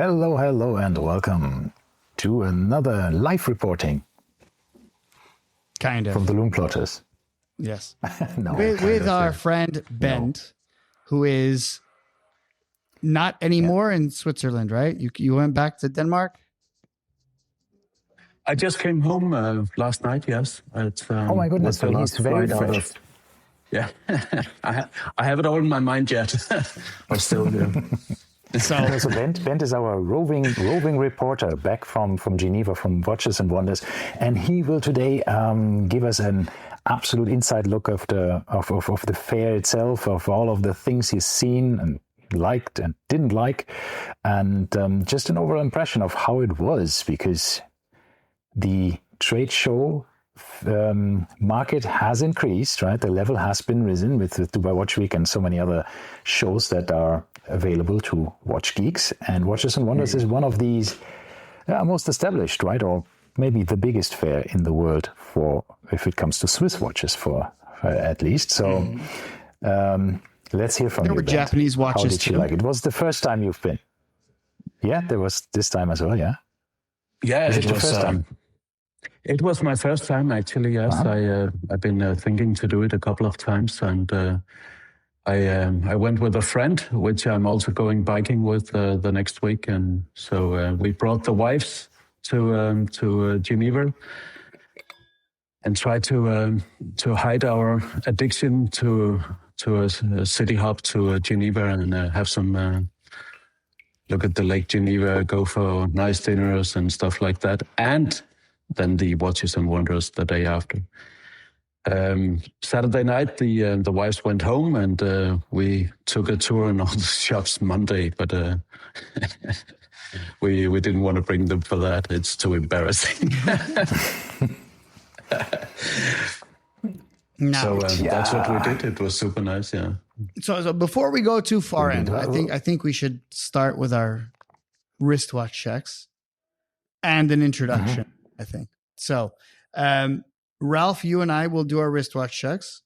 Hello, and welcome to another live reporting. Kind of. From the Lume plotters. Yes. No, with our friend Bent, who is not anymore in Switzerland, right? You went back to Denmark? I just came home last night, yes. Oh my goodness, so he's very fresh. Yeah, I have it all in my mind yet, but still, yeah. So Bent is our roving reporter back from Geneva, from Watches and Wonders, and he will today give us an absolute inside look of the fair itself, of all of the things he's seen and liked and didn't like, and just an overall impression of how it was, because the trade show market has increased, right? The level has been risen with Dubai Watch Week and so many other shows that are available to watch geeks. And Watches and Wonders is one of these most established, right? Or maybe the biggest fair in the world for, if it comes to Swiss watches, for at least. So let's hear from you. There were Japanese watches. How did you like it? It was the first time you've been. Yeah, there was this time as well, yeah? Yeah, it was your first time. It was my first time, actually, yes. I've been thinking to do it a couple of times, and I went with a friend, which I'm also going biking with the next week, and so we brought the wives to Geneva and tried to hide our addiction to a city hop to Geneva and have some look at the Lake Geneva, go for nice dinners and stuff like that, and then the Watches and Wonders the day after. Saturday night, the wives went home, and we took a tour in all the shops Monday, but we didn't want to bring them for that. It's too embarrassing. No. So that's what we did. It was super nice, yeah. So before we go too far in, I think we should start with our wristwatch checks and an introduction. I think so. Ralph, you and I will do our wristwatch checks.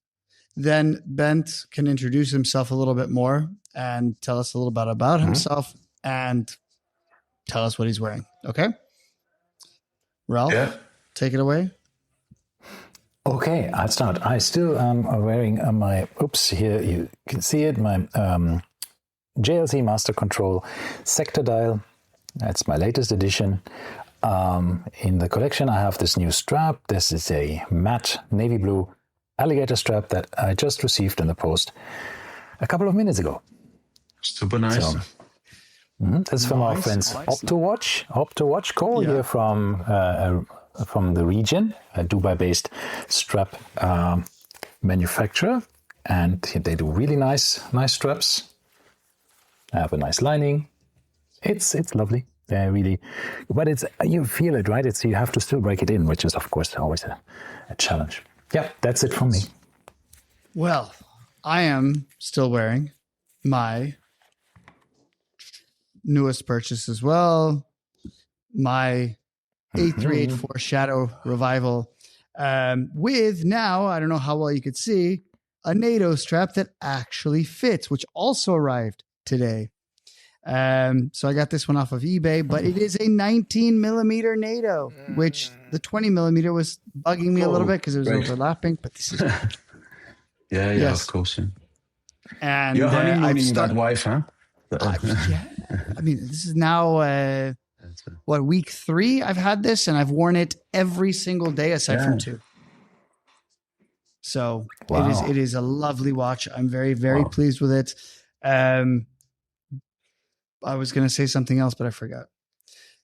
Then Bent can introduce himself a little bit more and tell us a little bit about himself and tell us what he's wearing. Okay, Ralph, take it away. Okay, I'll start. I still am wearing my, here you can see it, my JLC Master Control Sector Dial. That's my latest edition. In the collection, I have this new strap. This is a matte navy blue alligator strap that I just received in the post a couple of minutes ago. Super nice. So, that's from our friends OptoWatch Co. here from the region, a Dubai-based strap manufacturer, and they do really nice straps. I have a nice lining. It's lovely. Really, but you feel it, right? You have to still break it in, which is of course always a challenge. Yeah, that's it from me. Well, I am still wearing my newest purchase as well, my A384 Shadow Revival, with now, I don't know how well you could see, a NATO strap that actually fits, which also arrived today. So I got this one off of eBay, but it is a 19 millimeter NATO, which the 20 millimeter was bugging me a little bit because it was overlapping, but this is of course. Yeah. And you're honeymooning that wife, huh? Yeah, I mean, this is now week 3 I've had this, and I've worn it every single day aside from 2. So it is a lovely watch. I'm very, very pleased with it. I was going to say something else, but I forgot.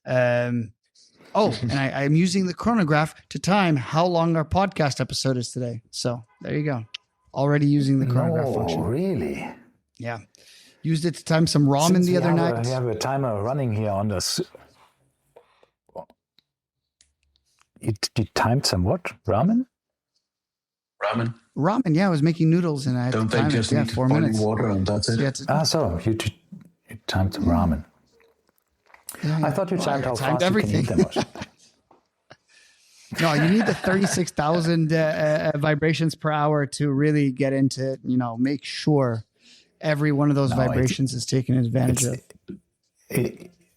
And I'm using the chronograph to time how long our podcast episode is today. So there you go. Already using the chronograph function. Oh, really? Yeah. Used it to time some ramen the other night. We have a timer running here on this. You timed some what? Ramen? Ramen, yeah. I was making noodles and I had Don't to time they just it. need 4 boiling minutes. water and that's it? So you timed some ramen. Yeah. I thought you timed how fast everything. you can eat them. No, you need the 36,000 vibrations per hour to really get into, make sure every one of those vibrations is taken advantage of.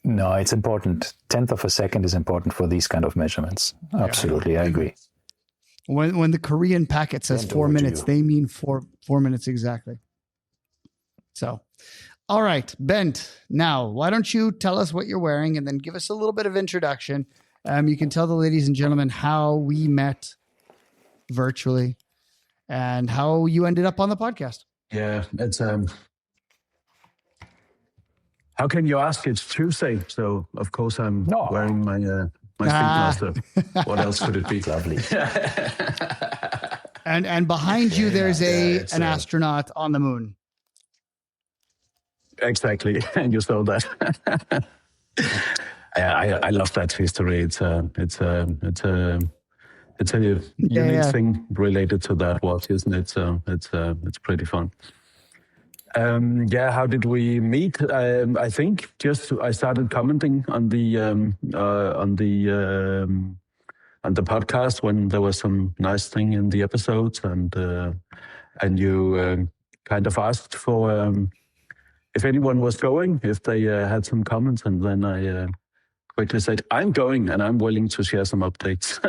No, it's important. 1/10 of a second is important for these kind of measurements. Absolutely, I agree. When the Korean packet says 4 minutes, they mean 4 minutes exactly. So, all right, Bent. Now, why don't you tell us what you're wearing and then give us a little bit of introduction. You can tell the ladies and gentlemen how we met virtually and how you ended up on the podcast. Yeah, it's how can you ask? It's Tuesday, so of course I'm wearing my Speedmaster. What else could it be? Lovely. And behind you, there's an astronaut on the moon. Exactly, and you saw that. I love that history. It's a unique thing related to that watch, isn't it? So it's pretty fun. How did we meet? I think I started commenting on the podcast when there was some nice thing in the episodes, and you kind of asked for if anyone was going, if they had some comments, and then I quickly said, I'm going and I'm willing to share some updates.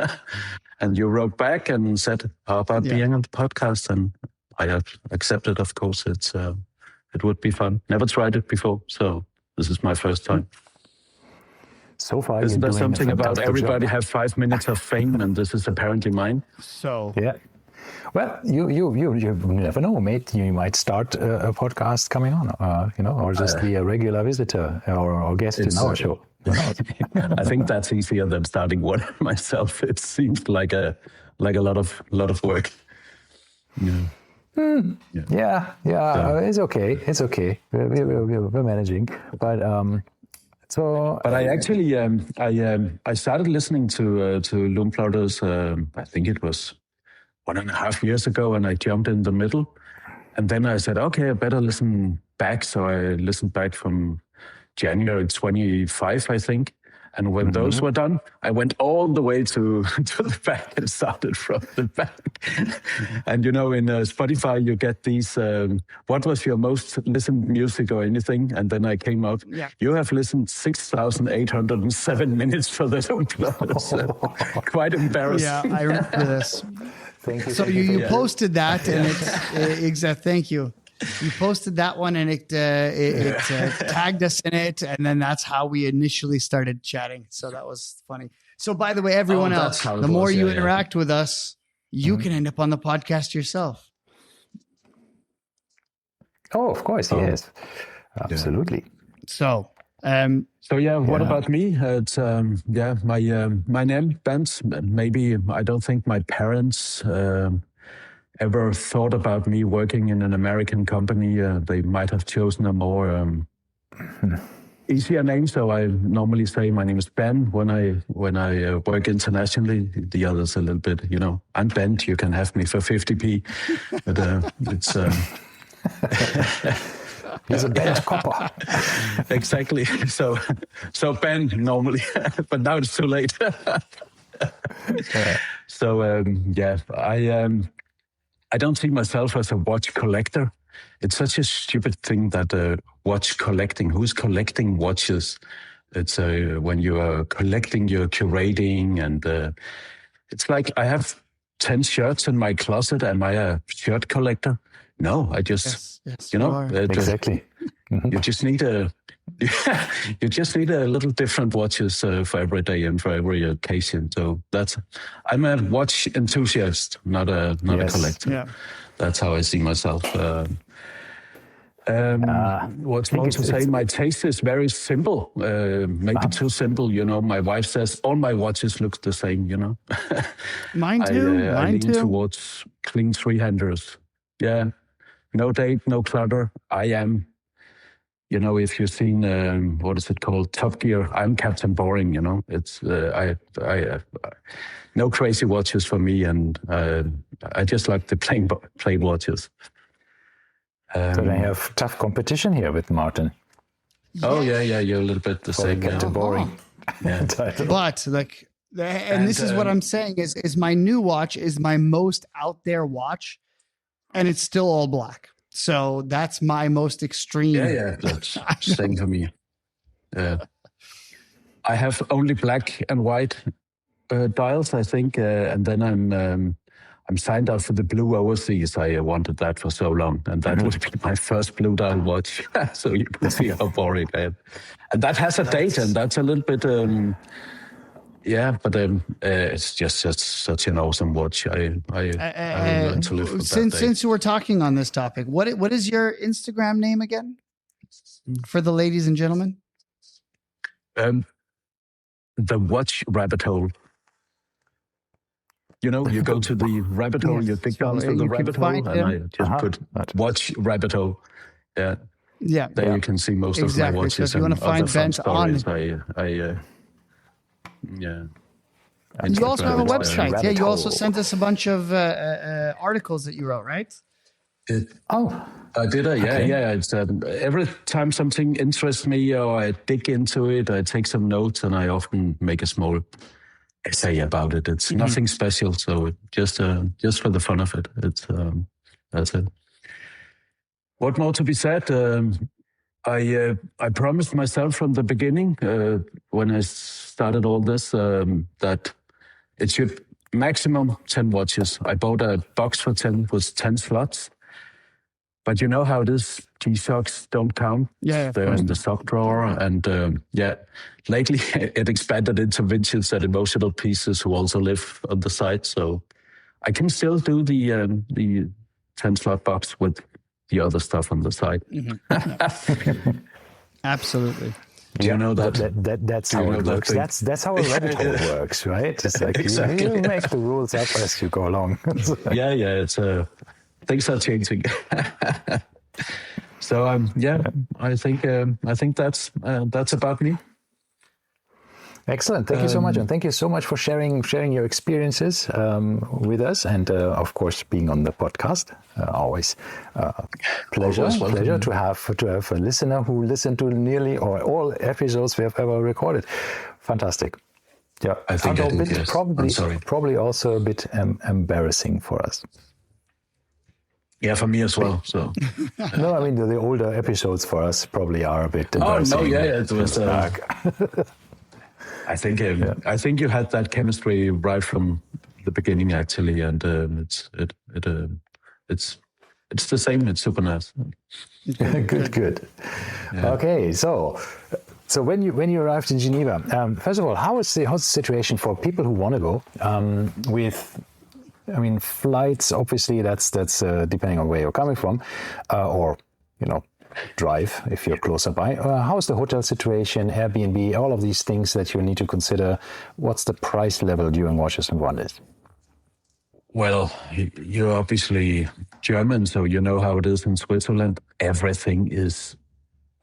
And you wrote back and said, how about being on the podcast? And I have accepted, of course. It would be fun. Never tried it before, so this is my first time. So far, isn't there something about everybody have 5 minutes of fame, and this is apparently mine? So yeah. Well, you never know, mate. You might start a podcast coming on, or just be a regular visitor or guest in our show. I think that's easier than starting one myself. It seems like a lot of work. Yeah. Yeah. It's okay. We're managing, but But I actually I started listening to Lume Plotters. I think it was 1.5 years ago, and I jumped in the middle, and then I said, okay, I better listen back. So I listened back from January 25, I think. And when those were done, I went all the way to the back and started from the back. And, in Spotify, you get these, what was your most listened music or anything? And then I came out, you have listened 6,807 minutes for the Lume Plotters. Quite embarrassing. Yeah, I remember this. Thank you. So you posted that, and thank you. You posted that one, and it tagged us in it, and then that's how we initially started chatting. So that was funny. So by the way, everyone else, the more you interact with us, you can end up on the podcast yourself. Oh, of course, yes, absolutely. So. What about me? It's my name, Bent. Maybe I don't think my parents ever thought about me working in an American company. They might have chosen a more easier name. So I normally say my name is Ben when I work internationally. The others a little bit, I'm Bent. You can have me for 50p, but it's. He's a bent copper. Exactly. So Ben normally, but now it's too late. So I don't see myself as a watch collector. It's such a stupid thing that watch collecting. Who's collecting watches? It's when you are collecting, you're curating, and it's like I have 10 shirts in my closet. Am I a shirt collector? No, I just, exactly. You just need a little different watches for every day and for every occasion. So I'm a watch enthusiast, not a collector. Yeah. That's how I see myself. What's more to say? My taste is very simple. Maybe too simple. My wife says all my watches look the same. Mine too. I lean towards clean three-handers. Yeah. No date, no clutter. I am, if you've seen, what is it called? Top Gear. I'm Captain Boring, It's, no crazy watches for me. And I just like the plain watches. So they have tough competition here with Martin. Oh, yeah. You're a little bit the same. Captain Boring. Yeah. But and this is what I'm saying is my new watch is my most out there watch. And it's still all black. So that's my most extreme. Yeah, that's same for me. Yeah. I have only black and white dials, I think, and then I'm signed up for the blue overseas. I wanted that for so long, and that would be my first blue dial watch. So you can see how boring I am. And that has a date, and that's a little bit. But it's just such an awesome watch. I learned to live with that. Since we're talking on this topic, what is your Instagram name again, for the ladies and gentlemen? The watch rabbit hole. You know, you go to the rabbit hole, you dig down to the rabbit hole, and I just put watch rabbit hole. Yeah. Yeah. There you can see most of my watches. So if you want to find Bent on, and you also have a website. Yeah, you also sent us a bunch of articles that you wrote, right? I did. Yeah. It's every time something interests me or I dig into it, I take some notes and I often make a small essay about it. It's nothing special, so just for the fun of it. It's that's it. What more to be said? I promised myself from the beginning when I started all this that it should maximum 10 watches. I bought a box for 10 with 10 slots. But you know how it is, G-Shocks don't count. Yeah, they're in the sock drawer. And lately it expanded into vintage and emotional pieces who also live on the site. So I can still do the 10 slot box with the other stuff on the side. Absolutely. Do you know that? That's how it works. That's how a rabbit hole works, right? It's like exactly. you make the rules up as you go along. Yeah. It's things are changing. So I think that's about me. Excellent. Thank you so much, and thank you so much for sharing your experiences with us, and of course being on the podcast. Always pleasure to have a listener who listened to nearly or all episodes we have ever recorded. Fantastic. Yeah, I think probably also a bit embarrassing for us. Yeah, for me as well. So no, I mean the older episodes for us probably are a bit embarrassing. Oh no, yeah, it was. I think you had that chemistry right from the beginning, actually, and it's the same. It's super nice. Good. Yeah. Okay, so when you arrived in Geneva, first of all, how's the situation for people who want to go with? I mean, flights. Obviously, that's depending on where you're coming from, or drive if you're closer by. How's the hotel situation, Airbnb, all of these things that you need to consider? What's the price level during Watches and Wonders? Well, you're obviously German, so you know how it is in Switzerland. Everything is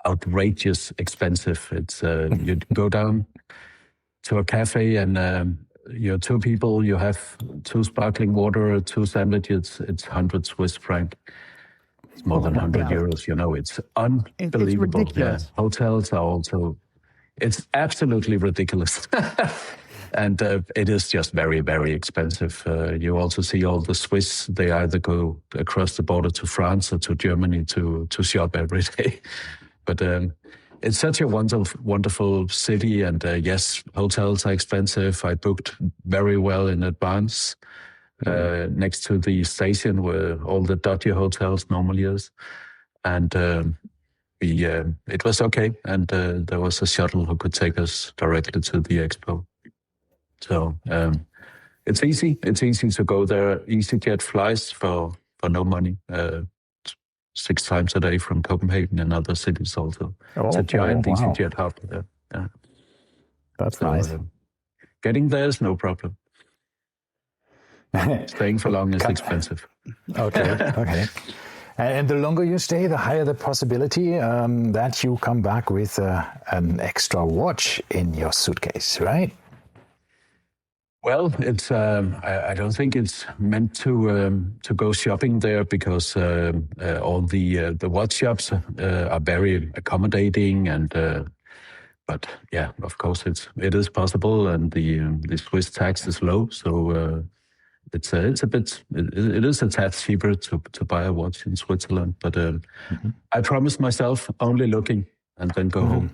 outrageous expensive. It's you go down to a cafe and you're two people, you have 2 sparkling water, 2 sandwiches, it's 100 Swiss franc. It's more than 100 euros, it's unbelievable. It's ridiculous. Yeah. Hotels are also, it's absolutely ridiculous. And it is just very, very expensive. You also see all the Swiss, they either go across the border to France or to Germany to shop every day. But it's such a wonderful city. And yes, hotels are expensive. I booked very well in advance. Next to the station where all the dodgy hotels normally is. And it was okay. And there was a shuttle who could take us directly to the expo. So it's easy. It's easy to go there. EasyJet flies for no money 6 times a day from Copenhagen and other cities also. It's a giant EasyJet hub there. Yeah. That's nice. Getting there is no problem. Staying for long is expensive. Okay. And the longer you stay, the higher the possibility that you come back with an extra watch in your suitcase, right? Well, it's. I don't think it's meant to go shopping there because all the watch shops are very accommodating and. But yeah, of course, it is possible, and the Swiss tax is low, so. It is a tad cheaper to buy a watch in Switzerland, but I promised myself only looking and then go home.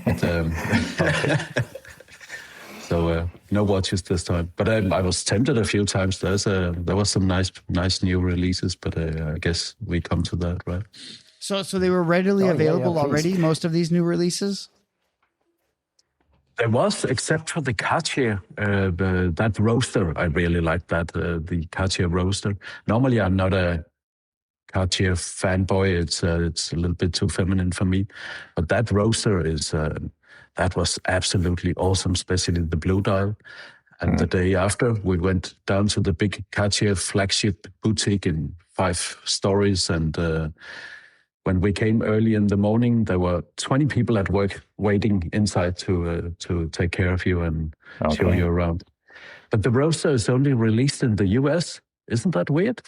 But, so no watches this time. But I was tempted a few times. There was some nice new releases, but I guess we come to that, right? So they were readily available please. already, most of these new releases? There was, except for the Cartier, that roaster. I really like that, the Cartier roaster. Normally, I'm not a Cartier fanboy. It's a little bit too feminine for me. But that roaster that was absolutely awesome, especially the blue dial. And the day after, we went down to the big Cartier flagship boutique in 5 stories, and when we came early in the morning, there were 20 people at work waiting inside to take care of you and show you around. But the roaster is only released in the US. Isn't that weird?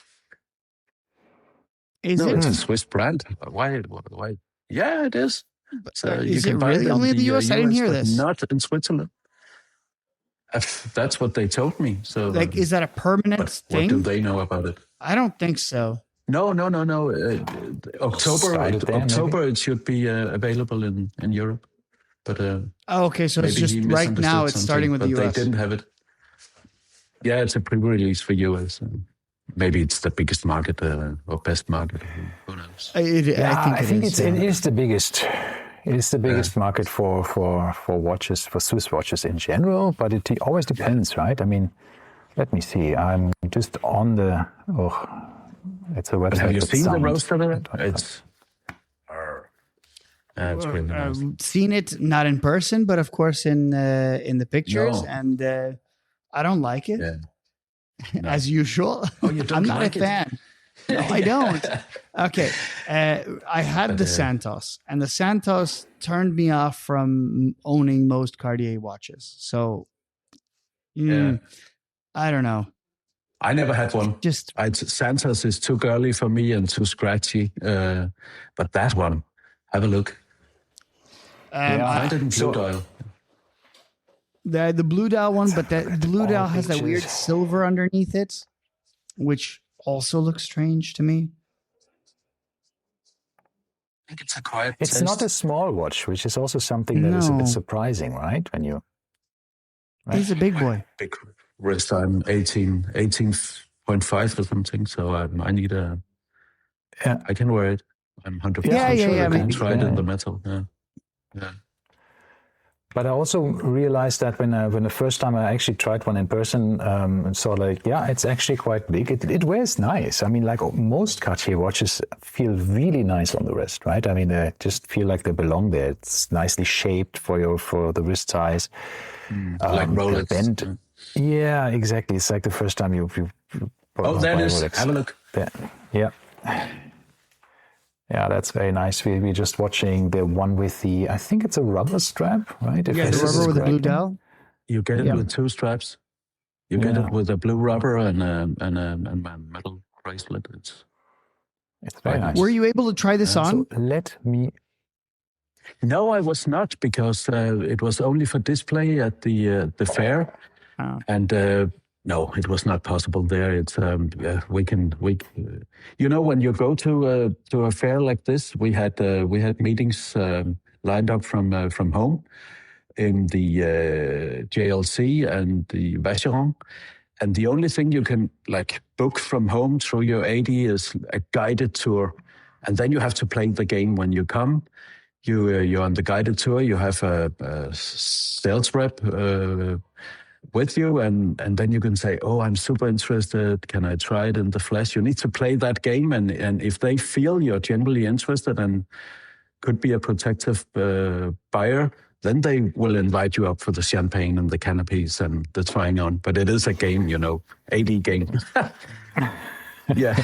Is No, it? it's a Swiss brand. Why? Yeah, it is. So Is it really only in the US? I didn't hear but this. Not in Switzerland. That's what they told me. So, Like, is that a permanent thing? What do they know about it? I don't think so. No. October it should be available in Europe. But okay, so it's just right now it's starting with the US. They didn't have it. Yeah, it's a pre-release for US. Maybe it's the biggest market or best market. Who knows? I think it is the biggest. It is the biggest market for watches, for Swiss watches in general, but it always depends, right? I mean, let me see. I'm just on the. It's a website. Have you seen the roaster there? It's really nice. Seen it not in person, but of course in the pictures, and I don't like it. Yeah. No. As usual. Oh, you don't I'm not like a fan. No, I don't. Okay. I had the Santos, and the Santos turned me off from owning most Cartier watches. So, I don't know. I never had one. Santos is too girly for me and too scratchy. But that one, have a look. I didn't blue dial. The blue dial one, but that blue dial has that weird silver underneath it, which also looks strange to me. I think it's a quiet It's taste. not a small watch, which is also something that is a bit surprising, right? When you... Right? He's a big boy. Big wrist. I'm 18.5 or something, so I need a... Yeah. I can wear it. I'm 100% sure I can try it in the metal. Yeah. But I also realized that when the first time I actually tried one in person, and saw it's actually quite big. It wears nice. I mean, like most Cartier watches feel really nice on the wrist, right? I mean, they just feel like they belong there. It's nicely shaped for the wrist size. Like Rolex. Bend. Yeah, exactly. It's like the first time you there it is. Rolex. Have a look. Yeah. Yeah, that's very nice. We're just watching the one with I think it's a rubber strap, right? The rubber with the blue dial. You get it with 2 straps. You get it with a blue rubber and a metal bracelet. It's very nice. Were you able to try this on? So No, I was not, because it was only for display at the fair, and no, it was not possible there. It's we can when you go to a fair like this, we had meetings lined up from home in the JLC and the Vacheron, and the only thing you can book from home through your AD is a guided tour, and then you have to play the game when you come. You're on the guided tour. You have a sales rep with you, and then you can say, "Oh, I'm super interested. Can I try it in the flesh?" You need to play that game, and if they feel you're genuinely interested and could be a protective buyer, then they will invite you up for the champagne and the canopies and the trying on. But it is a game, AD game. Yeah.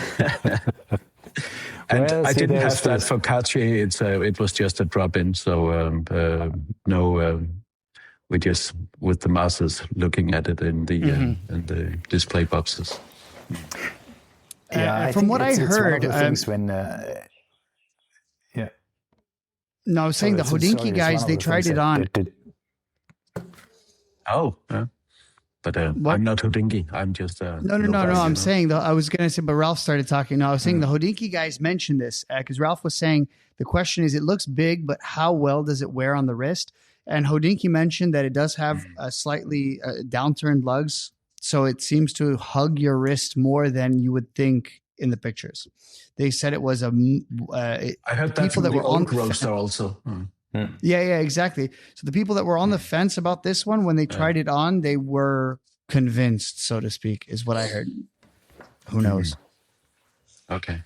And I didn't have that for Cartier. It was just a drop-in, so we just with the masters looking at it in the display boxes. Yeah, from what I heard, No, I was saying the Hodinkee guys, they tried it on. Oh, yeah. But I'm not Hodinkee. I'm just no. I'm saying though. I was gonna say, but Ralph started talking. No, I was saying the Hodinkee guys mentioned this because Ralph was saying the question is, it looks big, but how well does it wear on the wrist? And Hodinkee mentioned that it does have a slightly downturned lugs, so it seems to hug your wrist more than you would think in the pictures. They said it was I heard that people that were on the roaster also. Yeah, exactly. So the people that were on the fence about this one, when they tried it on, they were convinced, so to speak, is what I heard. Who knows? Okay.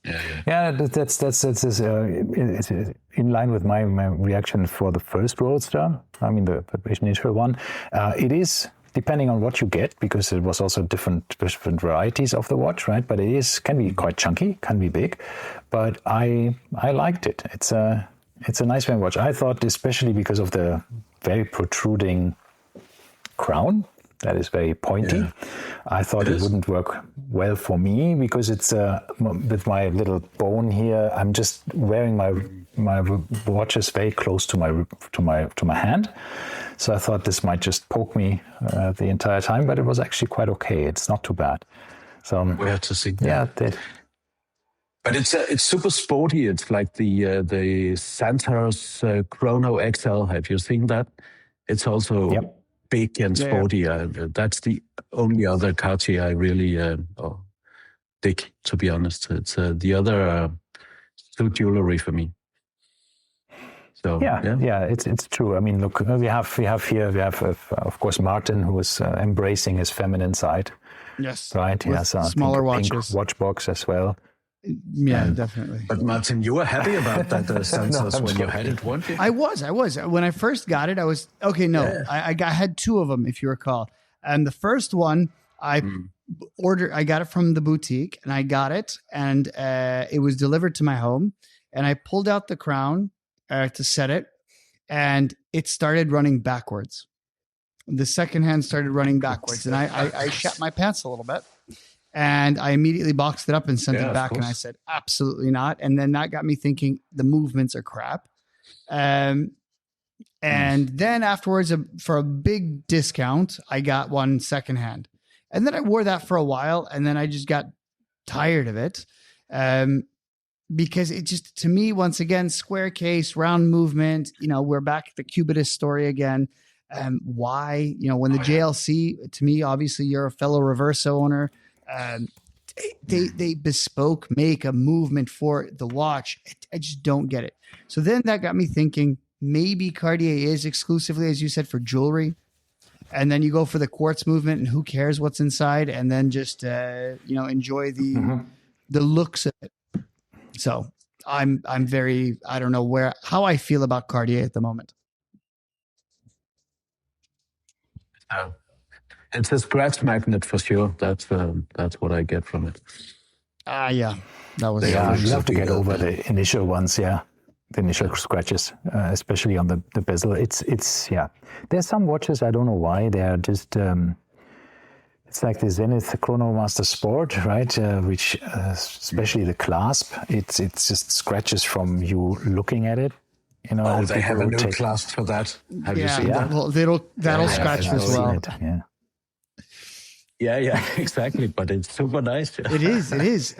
Yeah. That's it's in line with my reaction for the first Roadster. I mean, the initial one. It is depending on what you get, because it was also different varieties of the watch, right? But it can be quite chunky, can be big. But I liked it. It's a nice watch. I thought, especially because of the very protruding crown that is very pointy, I thought it wouldn't work well for me, because it's with my little bone here. I'm just wearing my watches very close to my hand, so I thought this might just poke me the entire time. But it was actually quite okay. It's not too bad. So we have to see. Yeah. But it's super sporty. It's like the Santos Chrono XL. Have you seen that? It's also big and sporty. Yeah. That's the only other Cartier I really dig, to be honest. It's the other still jewelry for me. So it's true. I mean, look, we have of course Martin, who is embracing his feminine side. Yes, right. He has a smaller watches, pink watch box as well. Yeah, definitely. But Martin, you were happy about that Santos when you had it, weren't you? I was. When I first got it, I was okay. No, I had two of them, if you recall. And the first one, I got it from the boutique, and I got it, and it was delivered to my home. And I pulled out the crown to set it, and it started running backwards. The second hand started running backwards, and I shat my pants a little bit. And I immediately boxed it up and sent it back. And I said, absolutely not. And then that got me thinking the movements are crap. And then afterwards, for a big discount, I got one secondhand. And then I wore that for a while. And then I just got tired of it. Because it just, to me, once again, square case, round movement, we're back at the Cubitus story again. Why, when the JLC, to me, obviously you're a fellow Reverso owner. They bespoke make a movement for the watch. I just don't get it. So then that got me thinking, maybe Cartier is exclusively, as you said, for jewelry. And then you go for the quartz movement, and who cares what's inside, and then just enjoy the looks of it. So I'm very, I don't know how I feel about Cartier at the moment. It's a scratch magnet for sure. That's what I get from it. Yeah, that was. Yeah, you have to get over the initial ones. Yeah, the initial scratches, especially on the bezel. It's There's some watches, I don't know why, they are just. It's like the Zenith Chronomaster Sport, right? Which, especially the clasp, it's just scratches from you looking at it. They have a new clasp for that. Have you seen that? Well, that'll scratch as well. Yeah, exactly. But it's super nice. It is.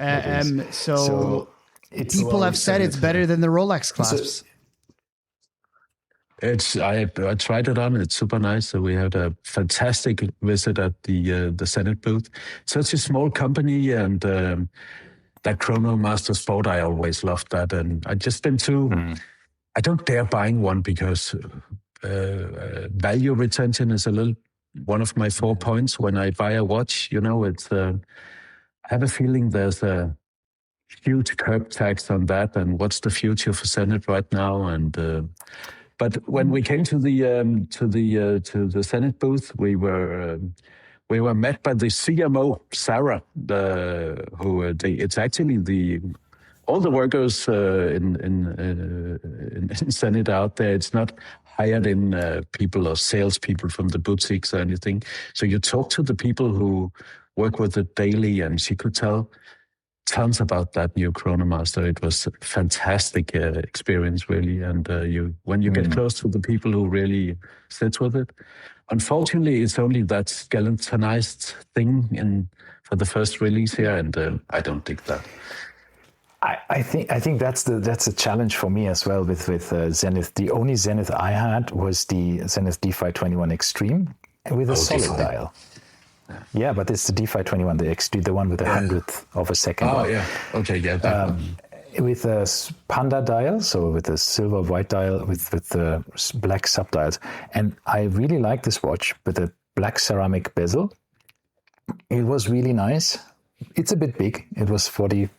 So people have said it's better than the Rolex clasps. I tried it on. It's super nice. So we had a fantastic visit at the Senate booth. Such a small company, and that Chronomaster Sport, I always loved that. And I just been too. I don't dare buying one because value retention is one of my 4 points when I buy a watch. It's I have a feeling there's a huge curb tax on that, and what's the future for Senate right now? And but when we came to the Senate booth, we were met by the CMO Sarah, it's actually all the workers in Senate out there. It's not hired in people or salespeople from the boutiques or anything. So you talk to the people who work with it daily, and she could tell tons about that new Chronomaster. It was a fantastic experience, really. And when you get close to the people who really sit with it, unfortunately, it's only that skeletonized thing for the first release here, and I don't dig that. I think that's a challenge for me as well with Zenith. The only Zenith I had was the Zenith D521 Extreme with a solid dial. Yeah, but it's the D521, the Extreme, the one with a hundredth of a second. Oh, yeah. Okay, yeah. That one. With a Panda dial, so with a silver white dial with the black subdials. And I really like this watch with a black ceramic bezel. It was really nice. It's a bit big. It was 45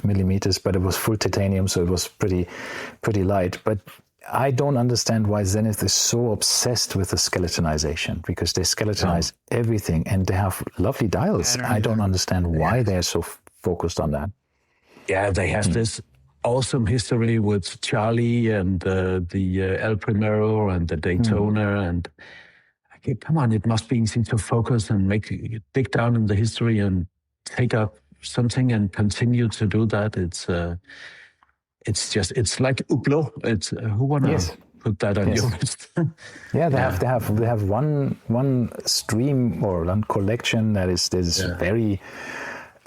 millimeters, but it was full titanium, so it was pretty light. But I don't understand why Zenith is so obsessed with the skeletonization, because they skeletonize everything and they have lovely dials. I don't understand why they're so focused on that. Yeah, they have this awesome history with Charlie and the El Primero and the Daytona. And okay, come on, it must be easy to focus and dig down in the history and take up something and continue to do that. It's like Hublot. It's who wanna put that on your list? Yeah, they have one stream or one collection that is very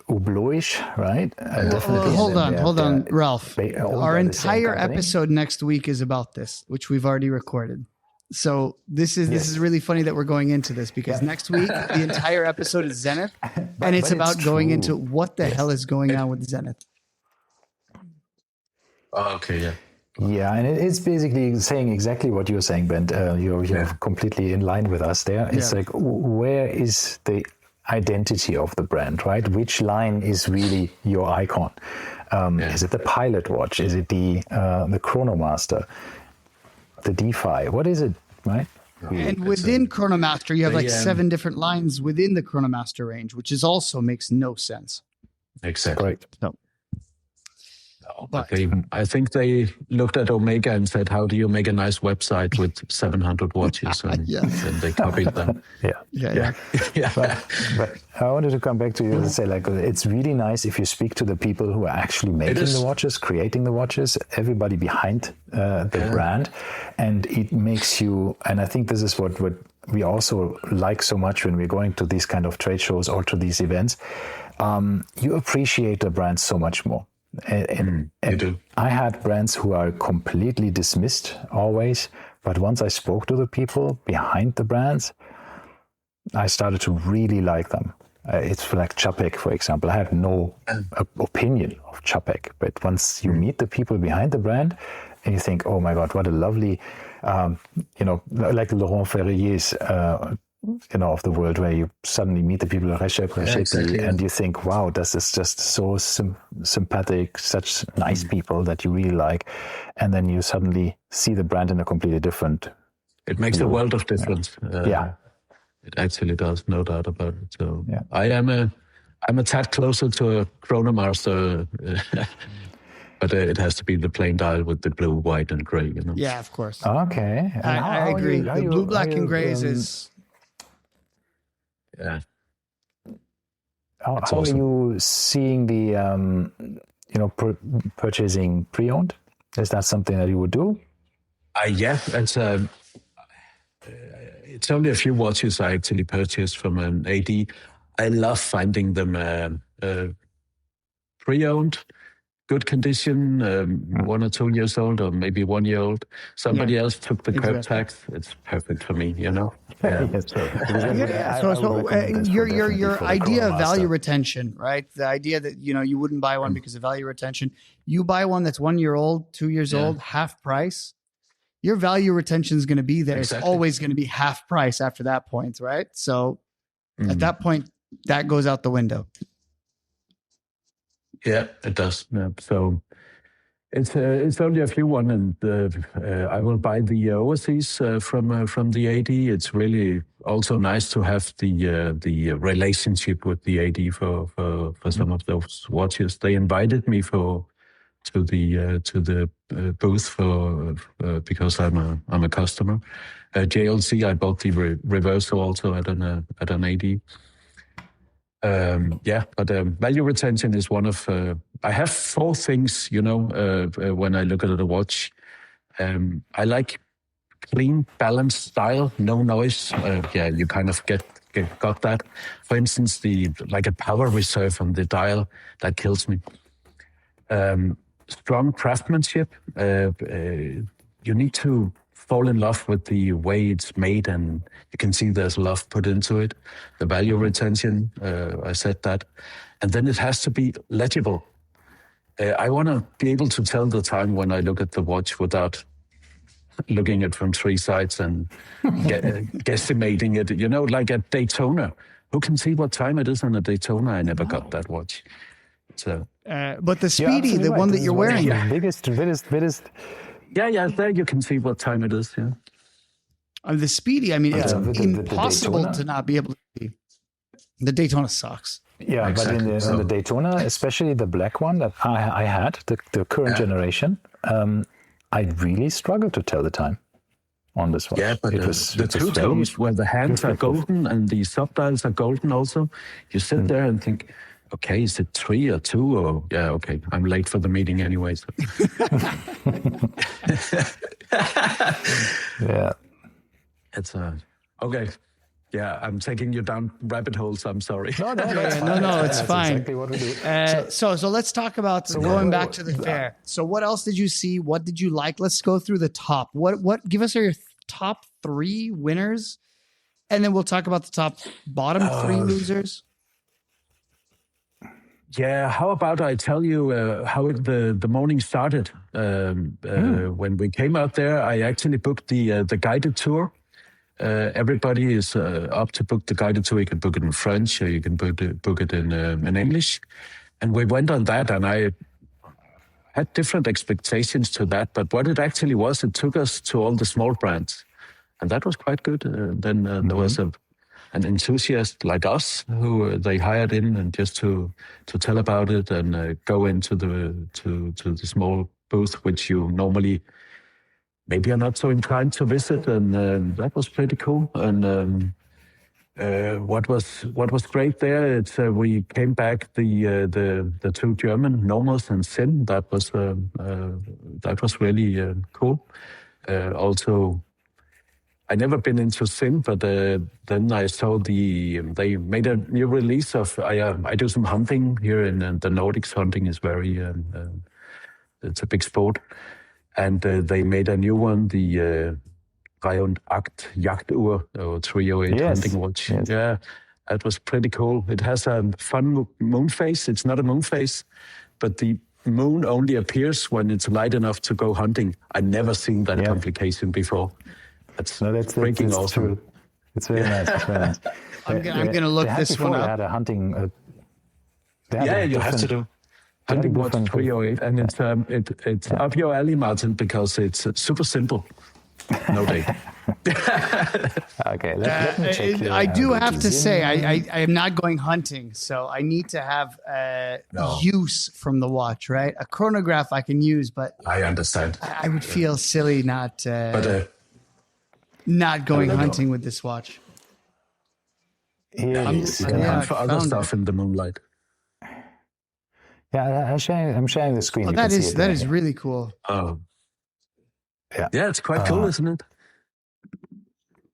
Hublotish, right? Definitely. Hold on, Ralph. Our entire episode next week is about this, which we've already recorded. So this is really funny that we're going into this, because next week the entire episode is Zenith, and it's about going into what the hell is going on with Zenith. Okay, yeah. Yeah, and it's basically saying exactly what you're saying, Brent. You're completely in line with us there. It's like, where is the identity of the brand, right? Which line is really your icon? Is it the Pilot watch? Is it the Chronomaster? The DeFi? What is it, right? And within Chronomaster, you have like 7 different lines within the Chronomaster range, which is also makes no sense. Exactly. No. But I think they looked at Omega and said, how do you make a nice website with 700 watches? And then they copied them. Yeah. But I wanted to come back to you and say, like, it's really nice if you speak to the people who are actually making the watches, creating the watches, everybody behind the brand. And it makes you, and I think this is what we also like so much when we're going to these kind of trade shows or to these events, you appreciate the brand so much more. And I had brands who are completely dismissed always, but once I spoke to the people behind the brands, I started to really like them. It's like Chapek, for example. I had no opinion of Chapek, but once you meet the people behind the brand, and you think, oh my God, what a lovely, like the Laurent Ferriers, of the world, where you suddenly meet the people and you think, wow, this is just so sympathetic, such nice people that you really like. And then you suddenly see the brand in a completely different. It makes a world of difference. It actually does, no doubt about it. So I'm a tad closer to a Chronomaster, but it has to be the plain dial with the blue, white, and gray. Yeah, of course. Okay, I agree. The blue, black, and grays is. Yeah. How are you seeing the, purchasing pre-owned? Is that something that you would do? It's only a few watches I actually purchased from an AD. I love finding them pre-owned, good condition, 1 or 2 years old, or maybe 1 year old. Somebody else took the curb tax. It's perfect for me, Your idea of value retention, right? The idea that you wouldn't buy one because of value retention. You buy one that's 1 year old, 2 years old, half price. Your value retention is going to be there. Exactly. It's always going to be half price after that point, right? So at that point, that goes out the window. Yeah, it does. Yeah. So it's only a few one, and I will buy the overseas from the AD. It's really also nice to have the relationship with the AD for some of those watches. They invited me to the booth for because I'm a customer. JLC, I bought the Reverso also at an AD. But value retention is one of. I have 4 things, when I look at the watch. I like clean, balanced style, no noise. You kind of got that. For instance, like a power reserve on the dial that kills me. Strong craftsmanship. You need to fall in love with the way it's made, and you can see there's love put into it. The value retention, I said that. And then it has to be legible. I want to be able to tell the time when I look at the watch without looking at from 3 sides and guesstimating it. Like at Daytona. Who can see what time it is on a Daytona? I never got that watch. So, but the Speedy, the one that you're wearing, the biggest. Yeah, there you can see what time it is. Yeah. The Speedy, I mean, it's impossible the to not be able to see. The Daytona sucks. Yeah, Exactly. But in the Daytona, especially the black one that I had, the current generation, I really struggled to tell the time on this one. Yeah, but the two tones where the hands are golden and the subdials are golden also, you sit there and think, okay, is it 3 or 2? Or okay, I'm late for the meeting anyway. So. Yeah. It's okay. Yeah, I'm taking you down rabbit holes. I'm sorry. No, it's fine. Exactly what we do. So let's talk about going back to the fair. So what else did you see? What did you like? Let's go through the top. What give us your top 3 winners, and then we'll talk about the bottom 3 losers. Yeah, how about I tell you how the morning started? When we came out there, I actually booked the guided tour. Everybody is up to book the guided tour. You can book it in French, or you can book it in English. And we went on that, and I had different expectations to that. But what it actually was, it took us to all the small brands, and that was quite good. Then there was an enthusiast like us who they hired in, and just to tell about it and go into the small booth, which you normally maybe are not so inclined to visit, and that was pretty cool. And what was great there, it's we came back the 2 German, Nomos and Sin. That was really cool. Also, I never been into Sin, but then I saw they made a new release of. I do some hunting here in the Nordics. Hunting is very it's a big sport. And they made a new one, the 308 Jagduhr, or 308 hunting watch. Yes. Yeah, that was pretty cool. It has a fun moon phase. It's not a moon phase, but the moon only appears when it's light enough to go hunting. I've never seen that complication before. That's freaking awesome. True. It's very nice. It's very nice. I'm going to look this one They up. had a hunting. You have to do. Hunting watch 308, and it's up your alley, Martin, because it's super simple. No date. Okay, let me check here. I do have to say, I am not going hunting, so I need to have use from the watch, right? A chronograph I can use, but I understand. I would feel silly not going hunting with this watch. Here it is. You can hunt for other stuff in the moonlight. Yeah, I'm sharing the screen. Oh, that is really cool. Oh, yeah, it's quite cool, isn't it?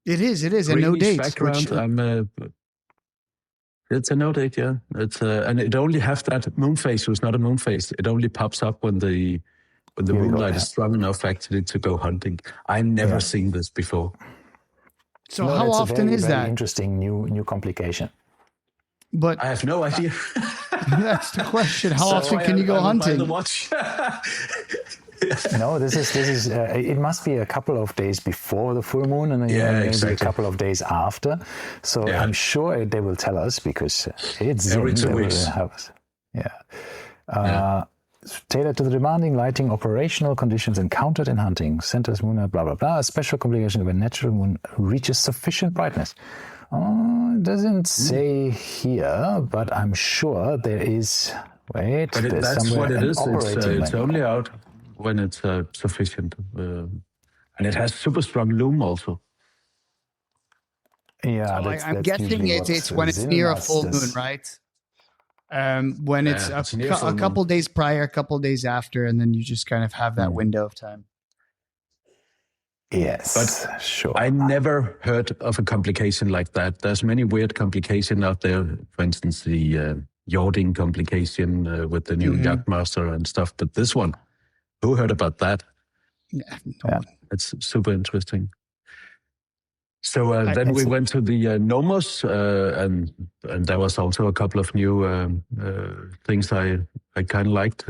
It is, and no date. Background. It's a no date, yeah. It's and it only has that moon phase. So it's not a moon phase. It only pops up when the moonlight is strong enough actually to go hunting. I've never seen this before. So how often is that? Interesting new complication. But I have no idea. That's the question. How often can you go hunting? The watch. No, this is. It must be a couple of days before the full moon, and maybe a couple of days after. So I'm sure they will tell us, because it's every 2 weeks. Tailored to the demanding lighting, operational conditions encountered in hunting. Centers moon, blah blah blah. A special complication when natural moon reaches sufficient brightness. It doesn't say here, but I'm sure there is. Wait, but there's that's somewhere what it is. It's manual. only out when it's sufficient, and it has super strong lume also. Yeah, so I'm guessing it's when it's near a full moon, right? when it's near full a moon. couple days prior, a couple days after, and then you just kind of have that window of time. Yes, but sure. I never heard of a complication like that. There's many weird complications out there. For instance, the yachting complication with the new yacht master and stuff. But this one, who heard about that? Yeah, It's super interesting. So then we went to the Nomos, and there was also a couple of new things I kind of liked.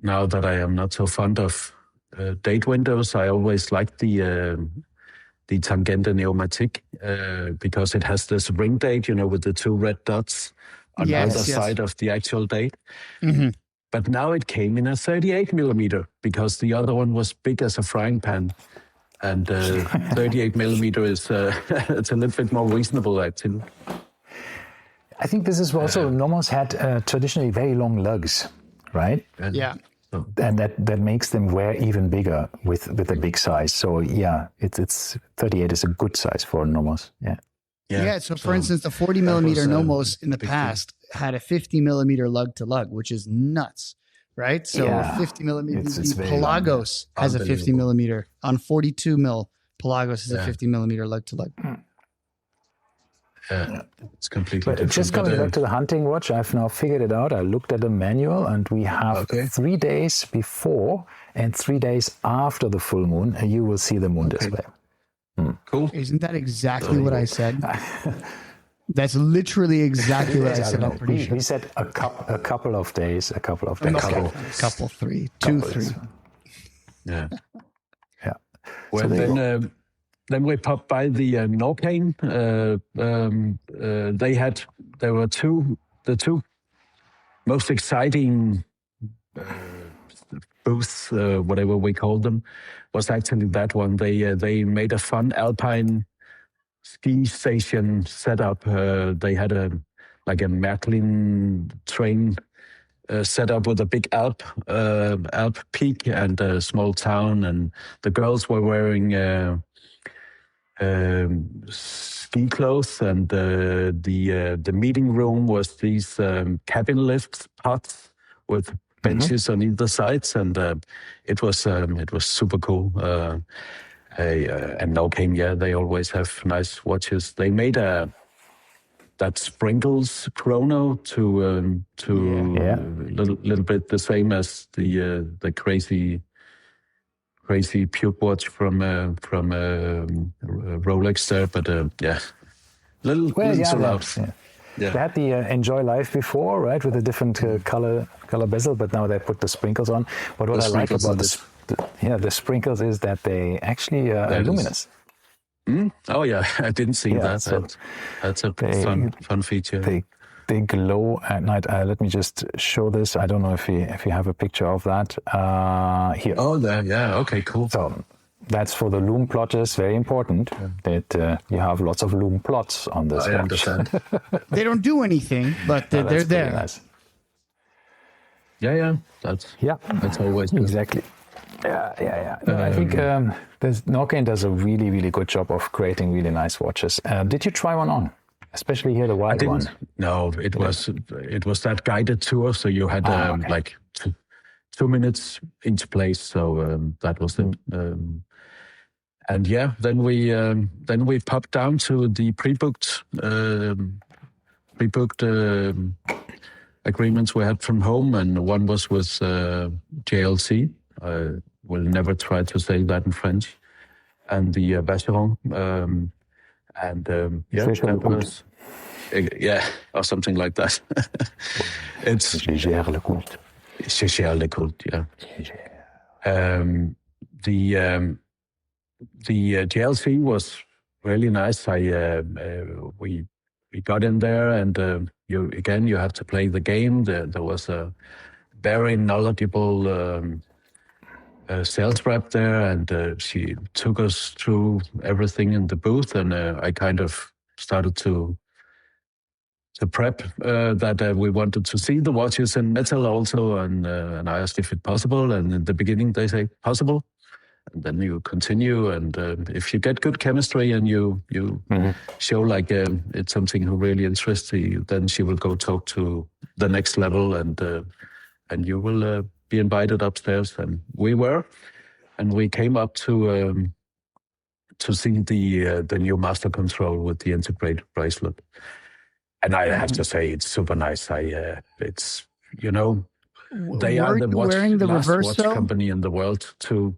Now that I am not so fond of date windows, I always liked the Tangente Pneumatic because it has this ring date, with the two red dots on the other side of the actual date. Mm-hmm. But now it came in a 38 millimeter because the other one was big as a frying pan. And 38 millimeter is it's a little bit more reasonable, actually. I think this is also, Nomos had traditionally very long lugs, right? Yeah. And that makes them wear even bigger with a big size. So yeah, it's 38 is a good size for Nomos. Yeah. So for instance, the 40 millimeter Nomos in the past had a 50 millimeter lug to lug, which is nuts, right? So 50 millimeter. Pelagos has a 50 millimeter on 42 mil. Pelagos has a 50 millimeter lug to lug. It's completely but different. Just coming back to the hunting watch, I've now figured it out. I looked at the manual, and we have 3 days before and 3 days after the full moon, you will see the moon display. Cool. Isn't that exactly what I said? That's literally exactly what I said. I'm pretty sure. We said a couple of days. Couple, 3, 2, 3. Yeah. Yeah. Well, so then we popped by the Norcane. There were the two most exciting booths, whatever we call them, was actually that one. They made a fun alpine ski station setup. They had a Märklin train set up with a big Alp peak and a small town, and the girls were wearing ski clothes, and the meeting room was these cabin lift pods with benches on either sides, and it was super cool. And Norcane, they always have nice watches. They made that Sprinkles chrono to little bit the same as the crazy puke watch from Rolex there, but little sold out. They had the Enjoy Life before, right, with a different color bezel, but now they put the sprinkles on. But what I like about the sprinkles is that they actually are luminous. Oh yeah, I didn't see that. So that's a fun feature. They glow at night. Let me just show this. I don't know if you have a picture of that here. Oh, there. Yeah. Okay. Cool. So that's for the Lume plotters. Very important that you have lots of Lume plots on this. I understand. They don't do anything, but they're there. Nice. Yeah. That's always good. Exactly. Yeah. No, I think Norcane does a really, really good job of creating really nice watches. Did you try one on? Especially here, the white one. No, it was that guided tour, so you had 2 minutes each place. So that was it. And then we popped down to the pre-booked agreements we had from home, and one was with JLC. I will never try to say that in French, and the Vacheron. That was, or something like that. It's Gère le Comte. Gère le Comte, yeah. The JLC was really nice. We got in there, and you have to play the game. There was a very knowledgeable sales rep there, and she took us through everything in the booth, and I kind of started to prep that we wanted to see the watches in metal also, and I asked if it's possible, and in the beginning they say possible, then you continue. And if you get good chemistry and you show like it's something who really interests you, then she will go talk to the next level, and you will be invited upstairs. And we came up to see the new master control with the integrated bracelet. And I have to say, it's super nice. It's, they are the last watch company in the world to...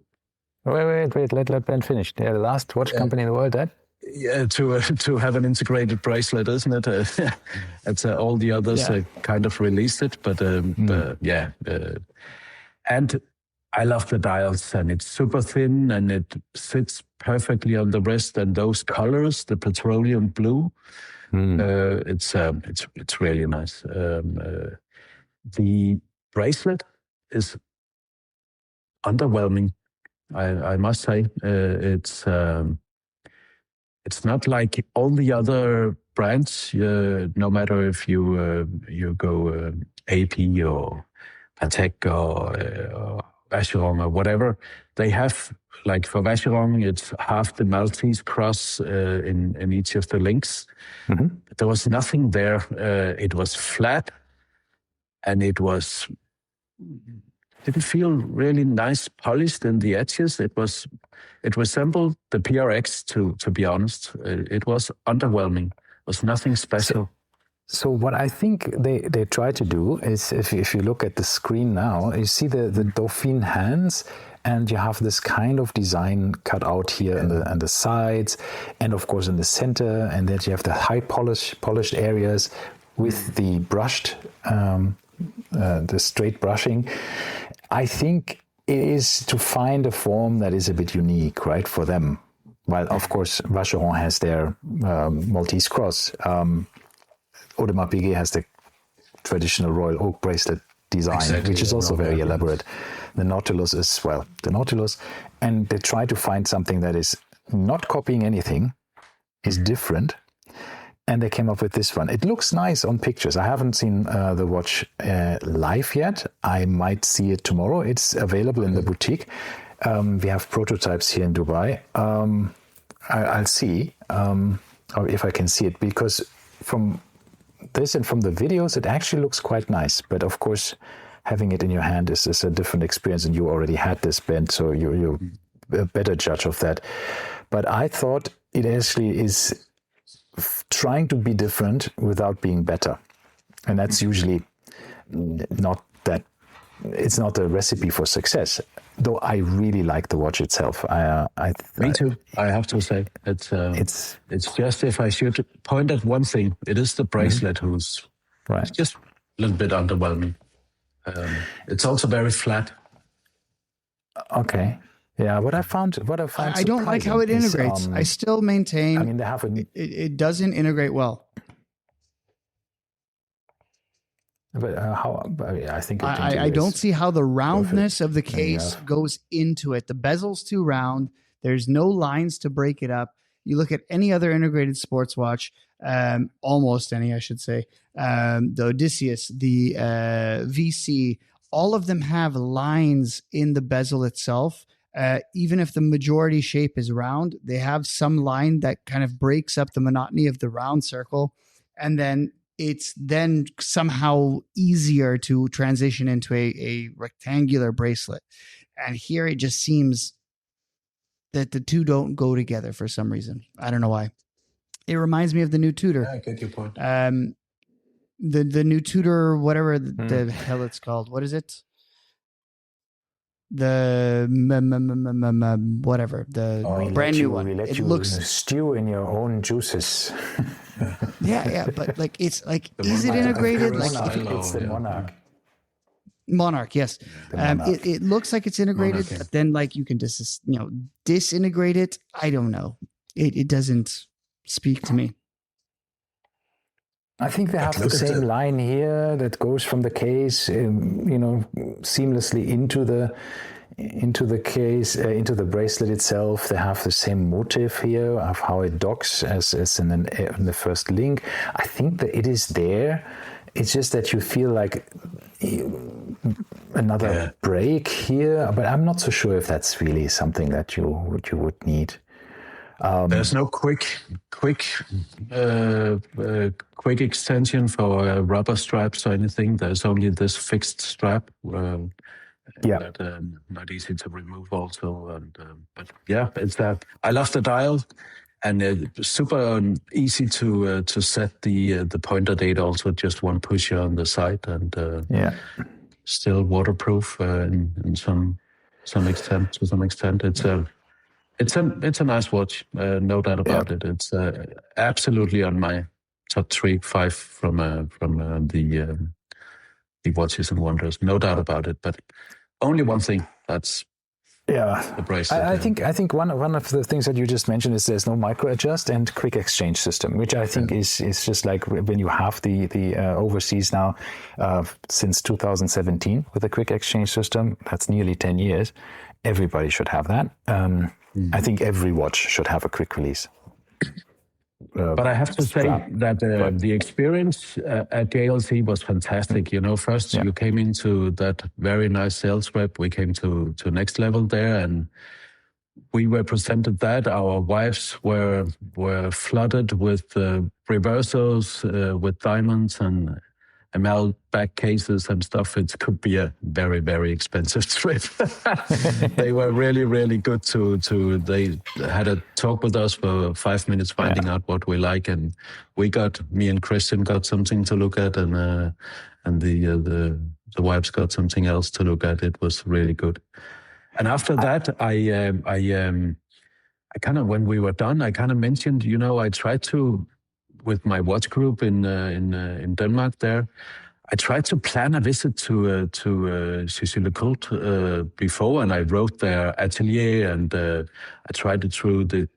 Wait, let Ben finish. They're the last watch company in the world, that? Yeah, to have an integrated bracelet, isn't it? It's all the others kind of released it, but yeah. And I love the dials, and it's super thin, and it sits perfectly on the wrist, and those colors, the petroleum blue, it's really nice. The bracelet is underwhelming, I must say. It's not like all the other brands. No matter if you go AP or Patek or Vacheron or whatever, they have, like for Vacheron, it's half the Maltese cross in each of the links. Mm-hmm. There was nothing there. It was flat, and it didn't feel really nice, polished in the edges. It resembled the PRX, to be honest. It was underwhelming. It was nothing special. So what I think they try to do is, if you look at the screen now, you see the Dauphine hands, and you have this kind of design cut out here on the sides, and of course in the center, and then you have the high polished areas with the brushed, the straight brushing. I think it is to find a form that is a bit unique, right, for them. While of course Vacheron has their Maltese cross. Audemars Piguet has the traditional royal oak bracelet design, which is also very elaborate. The Nautilus is, the Nautilus. And they try to find something that is not copying anything, is different. And they came up with this one. It looks nice on pictures. I haven't seen the watch live yet. I might see it tomorrow. It's available in the boutique. We have prototypes here in Dubai. I'll see if I can see it, because from this and from the videos, it actually looks quite nice. But of course, having it in your hand is a different experience, and you already had this, Ben, so you're a better judge of that. But I thought it actually is trying to be different without being better. And that's usually not that, it's not a recipe for success. Though I really like the watch itself. Me too, I have to say. It's just, if I should point at one thing, it is the bracelet who's just a little bit underwhelming. It's also very flat. Okay. Yeah, what I found. I don't like how it integrates. I still maintain. I mean, they have it doesn't integrate well. But I think I don't see how the roundness of the case goes into it. The bezel's too round. There's no lines to break it up. You look at any other integrated sports watch, almost any, I should say. The Odysseus, the VC, all of them have lines in the bezel itself. Even if the majority shape is round, they have some line that kind of breaks up the monotony of the round circle. And then it's then somehow easier to transition into a rectangular bracelet. And here it just seems that the two don't go together for some reason. I don't know why. It reminds me of the new Tudor. I get your point. The new Tudor, whatever the hell it's called. What is it? The whatever, the brand new one. It looks stew in your own juices. yeah, but like it's like, is it integrated? Like it's the Monarch. Monarch, yes. It looks like it's integrated, but then like you can just disintegrate it. I don't know. It doesn't speak to me. I think they have the same line here that goes from the case, seamlessly into the case, into the bracelet itself. They have the same motif here of how it docks as in the first link. I think that it is there. It's just that you feel like another break here, but I'm not so sure if that's really something that you would need. There's no quick extension for rubber straps or anything. There's only this fixed strap. Not easy to remove also. And but yeah, it's that. I love the dial, and super easy to set the pointer date. Also, just one pusher on the side, and still waterproof in some extent. To some extent, it's a nice watch, no doubt about it. It's absolutely on my top 3-5 from the watches and wonders, no doubt about it. But only one thing, that's the bracelet. I think one of the things that you just mentioned is there's no micro adjust and quick exchange system, which I think is just like when you have the overseas now since 2017 with a quick exchange system. That's nearly 10 years. Everybody should have that. I think every watch should have a quick release. But I have to say that the experience at JLC was fantastic. You know, first you came into that very nice sales rep. We came to next level there, and we were presented that. Our wives were flooded with reversals, with diamonds and emerald back cases and stuff. It could be a very, very expensive trip. They were really, really good they had a talk with us for 5 minutes, finding out what we like. And me and Christian got something to look at, and the wives got something else to look at. It was really good. And after that, I kind of, when we were done, I kind of mentioned, you know, I tried to, with my watch group in Denmark there, I tried to plan a visit to Cécile before, and I wrote their atelier, and I tried it through the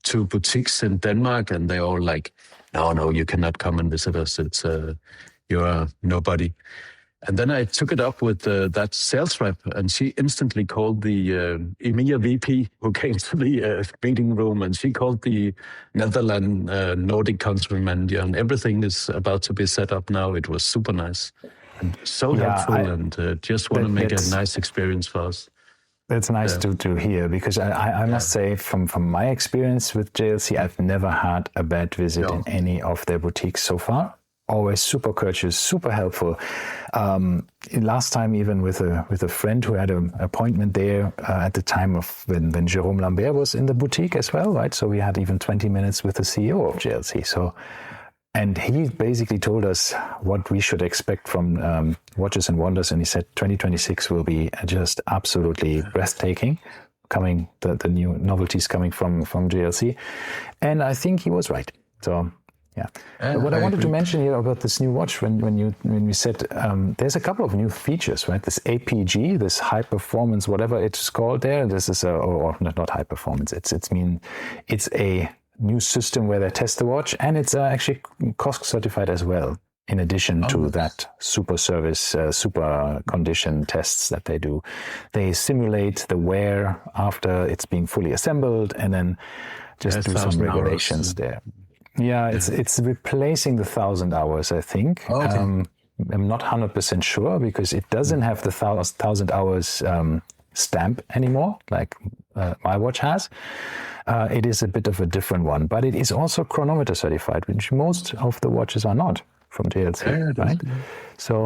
2 boutiques in Denmark, and they all like, no, you cannot come and visit us. It's you're nobody. And then I took it up with that sales rep, and she instantly called the EMEA VP who came to the meeting room, and she called the Netherlands Nordic country manager, and everything is about to be set up now. It was super nice and so helpful, and just want to make a nice experience for us. That's nice to hear, because I must say from my experience with JLC, I've never had a bad visit in any of their boutiques so far. Always super courteous, super helpful. Last time, even with a friend who had an appointment there at the time of when Jérôme Lambert was in the boutique as well, right? So we had even 20 minutes with the CEO of JLC. So, and he basically told us what we should expect from Watches and Wonders, and he said 2026 will be just absolutely breathtaking. The new novelties coming from JLC, and I think he was right. So. Yeah. What I wanted to mention here about this new watch, when we said there's a couple of new features, right? This APG, this high performance, whatever it's called there. This is or not high performance. It's a new system where they test the watch, and it's actually COSC certified as well. In addition to that super service, super condition tests that they do, they simulate the wear after it's being fully assembled, and then just do some regulations there. Yeah, it's replacing the 1,000 hours, I think. Okay. I'm not 100% sure, because it doesn't have the 1,000 hours stamp anymore, like my watch has. It is a bit of a different one, but it is also chronometer certified, which most of the watches are not from JLC, right? So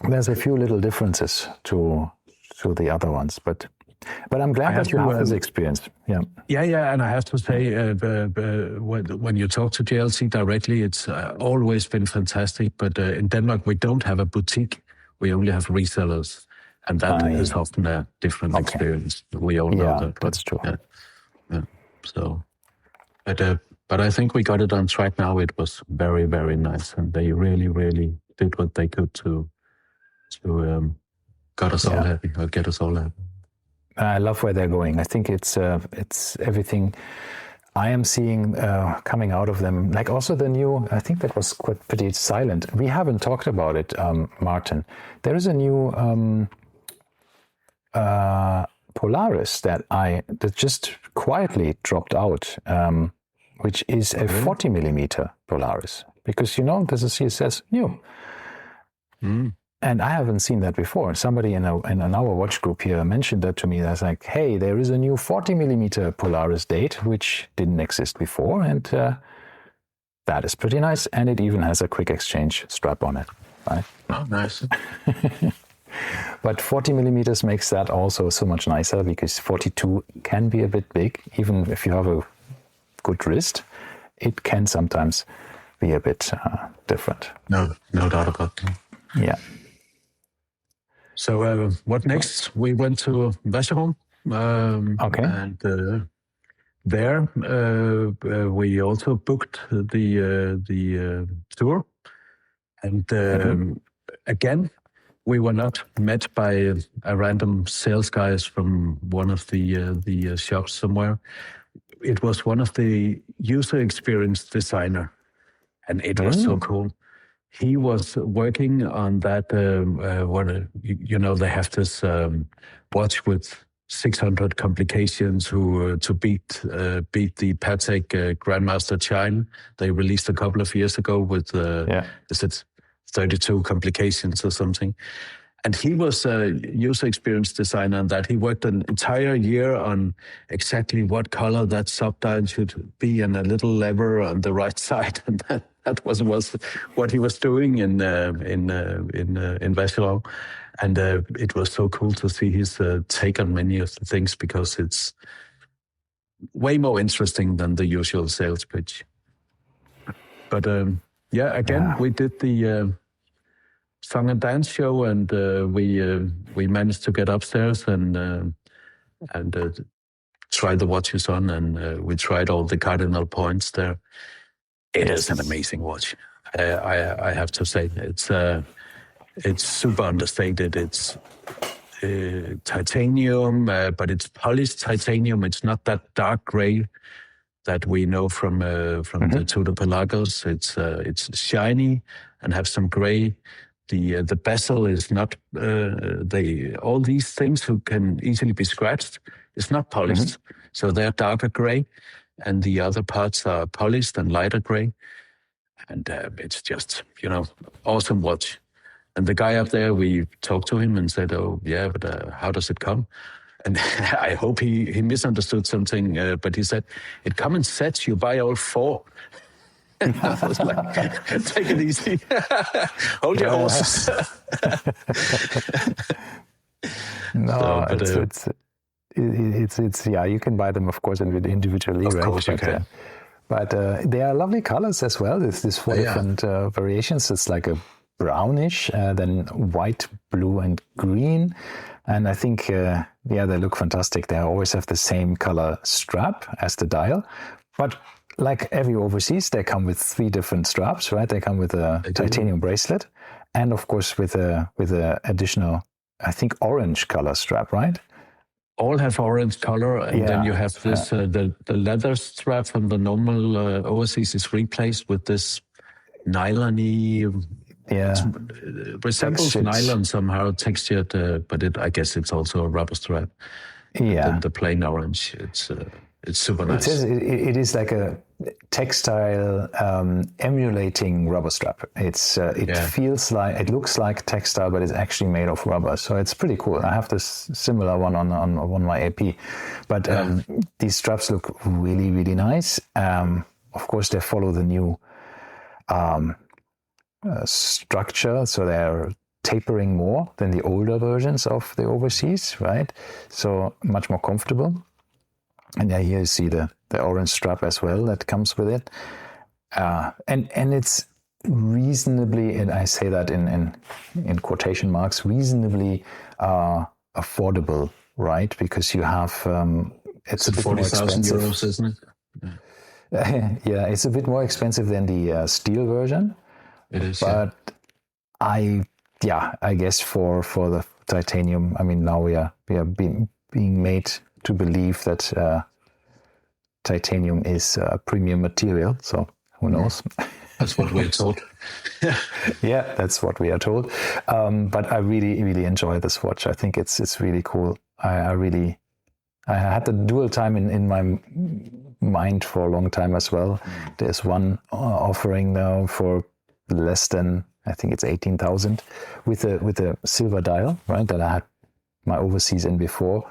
there's a few little differences to the other ones, but I'm glad that you have this experience. Yeah, and I have to say, when you talk to JLC directly, it's always been fantastic. But in Denmark, we don't have a boutique; we only have resellers, and that is often a different experience. We all know that. That's true. Yeah. So, but I think we got it on track now. It was very, very nice, and they really, really did what they could to get us all happy. I love where they're going. I think it's everything I am seeing coming out of them. Like also the new, I think that was quite pretty silent. We haven't talked about it, Martin. There is a new Polaris that just quietly dropped out, which is a 40 millimeter Polaris. Because, this is CSS new. And I haven't seen that before. Somebody in our watch group here mentioned that to me. I was like, hey, there is a new 40 millimeter Polaris date, which didn't exist before. And that is pretty nice. And it even has a quick exchange strap on it. Right? Oh, nice. But 40 millimeters makes that also so much nicer, because 42 can be a bit big. Even if you have a good wrist, it can sometimes be a bit different. No doubt about that. Yeah. So what next? We went to Vacheron. Okay. And there we also booked the tour. And again, we were not met by a random sales guys from one of the shops somewhere. It was one of the user experience designer, and it was so cool. He was working on that. They have this watch with 600 complications to beat the Patek Grandmaster Chine. They released a couple of years ago with is it 32 complications or something. And he was a user experience designer on that. He worked an entire year on exactly what color that subdial should be and a little lever on the right side. And that was what he was doing in Vacheron. And it was so cool to see his take on many of the things, because it's way more interesting than the usual sales pitch. But we did the song and dance show, and we managed to get upstairs and try the watches on, and we tried all the cardinal points there. It is an amazing watch. I have to say, it's super understated. It's titanium, but it's polished titanium. It's not that dark gray that we know from the Tudor Pelagos. It's shiny and have some gray. The bezel is not all these things who can easily be scratched. It's not polished, so they're darker gray, and the other parts are polished and lighter gray. And it's just awesome watch. And the guy up there, we talked to him and said, "Oh yeah, but how does it come?" And I hope he misunderstood something, but he said, "It comes in sets. You buy all 4." And I was like, "Take it easy. Hold your horses." No, it's you can buy them, of course, individually, of right? Course you can. But they are lovely colors as well. There's 4 different variations. It's like a brownish, then white, blue, and green. And I think, they look fantastic. They always have the same color strap as the dial. But like every overseas, they come with 3 different straps, right? They come with a titanium bracelet, and of course with a additional, I think, orange color strap, right? All have orange color, and then you have this the leather strap from the normal overseas is replaced with this nylon-y. It resembles nylon somehow, textured, but I guess it's also a rubber strap. Yeah, the plain orange. It's super nice. It is like a textile emulating rubber strap. It feels like, it looks like textile, but it's actually made of rubber. So it's pretty cool. I have this similar one on my AP, but these straps look really, really nice. Of course, they follow the new structure, so they're tapering more than the older versions of the overseas, right? So much more comfortable. And here you see the orange strap as well that comes with it. And it's reasonably, and I say that in quotation marks, reasonably affordable, right? Because you have, it's a bit more expensive. €40,000, isn't it? Yeah, it's a bit more expensive than the steel version. It is, but I guess for the titanium, I mean, now we are being made to believe that titanium is a premium material. So who knows? That's what we're told. Yeah, that's what we are told. But I really, really enjoy this watch. I think it's really cool. I had the dual time in my mind for a long time as well. There's one offering now for less than I think it's 18,000 with a silver dial, right? That I had my overseas in before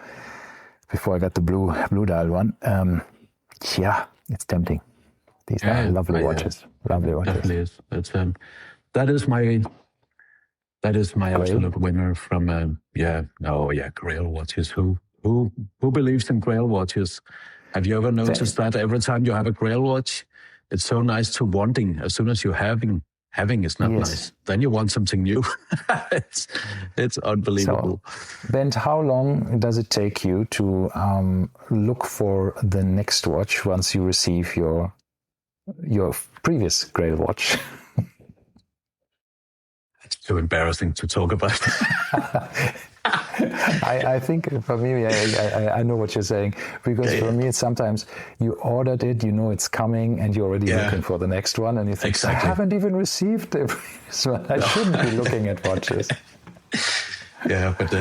I got the blue dial one. Yeah, it's tempting. These are lovely watches. Lovely watches. Definitely is. It's that is my absolute winner from Grail watches. Who believes in Grail watches? Have you ever noticed that every time you have a Grail watch, it's so nice to wanting. As soon as you're having is not nice, then you want something new. it's unbelievable. So, Bent, how long does it take you to look for the next watch once you receive your previous Grail watch? It's too embarrassing to talk about. I think for me, I know what you're saying, because for me, it's sometimes you ordered it, you know it's coming, and you're already looking for the next one, and you think, I haven't even received the previous one. I shouldn't be looking at watches. Yeah, but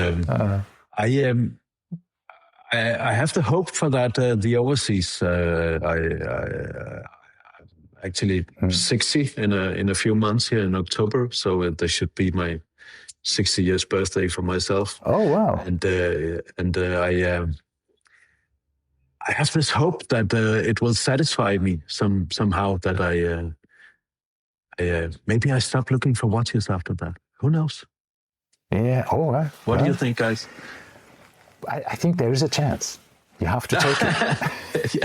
I have the hope for that. The overseas, actually 60 in a few months here in October, so there should be my 60 years birthday for myself. Oh wow! And I have this hope that it will satisfy me somehow. That I maybe I stop looking for watches after that. Who knows? Yeah. Oh. What do you think, guys? I think there is a chance. You have to take it.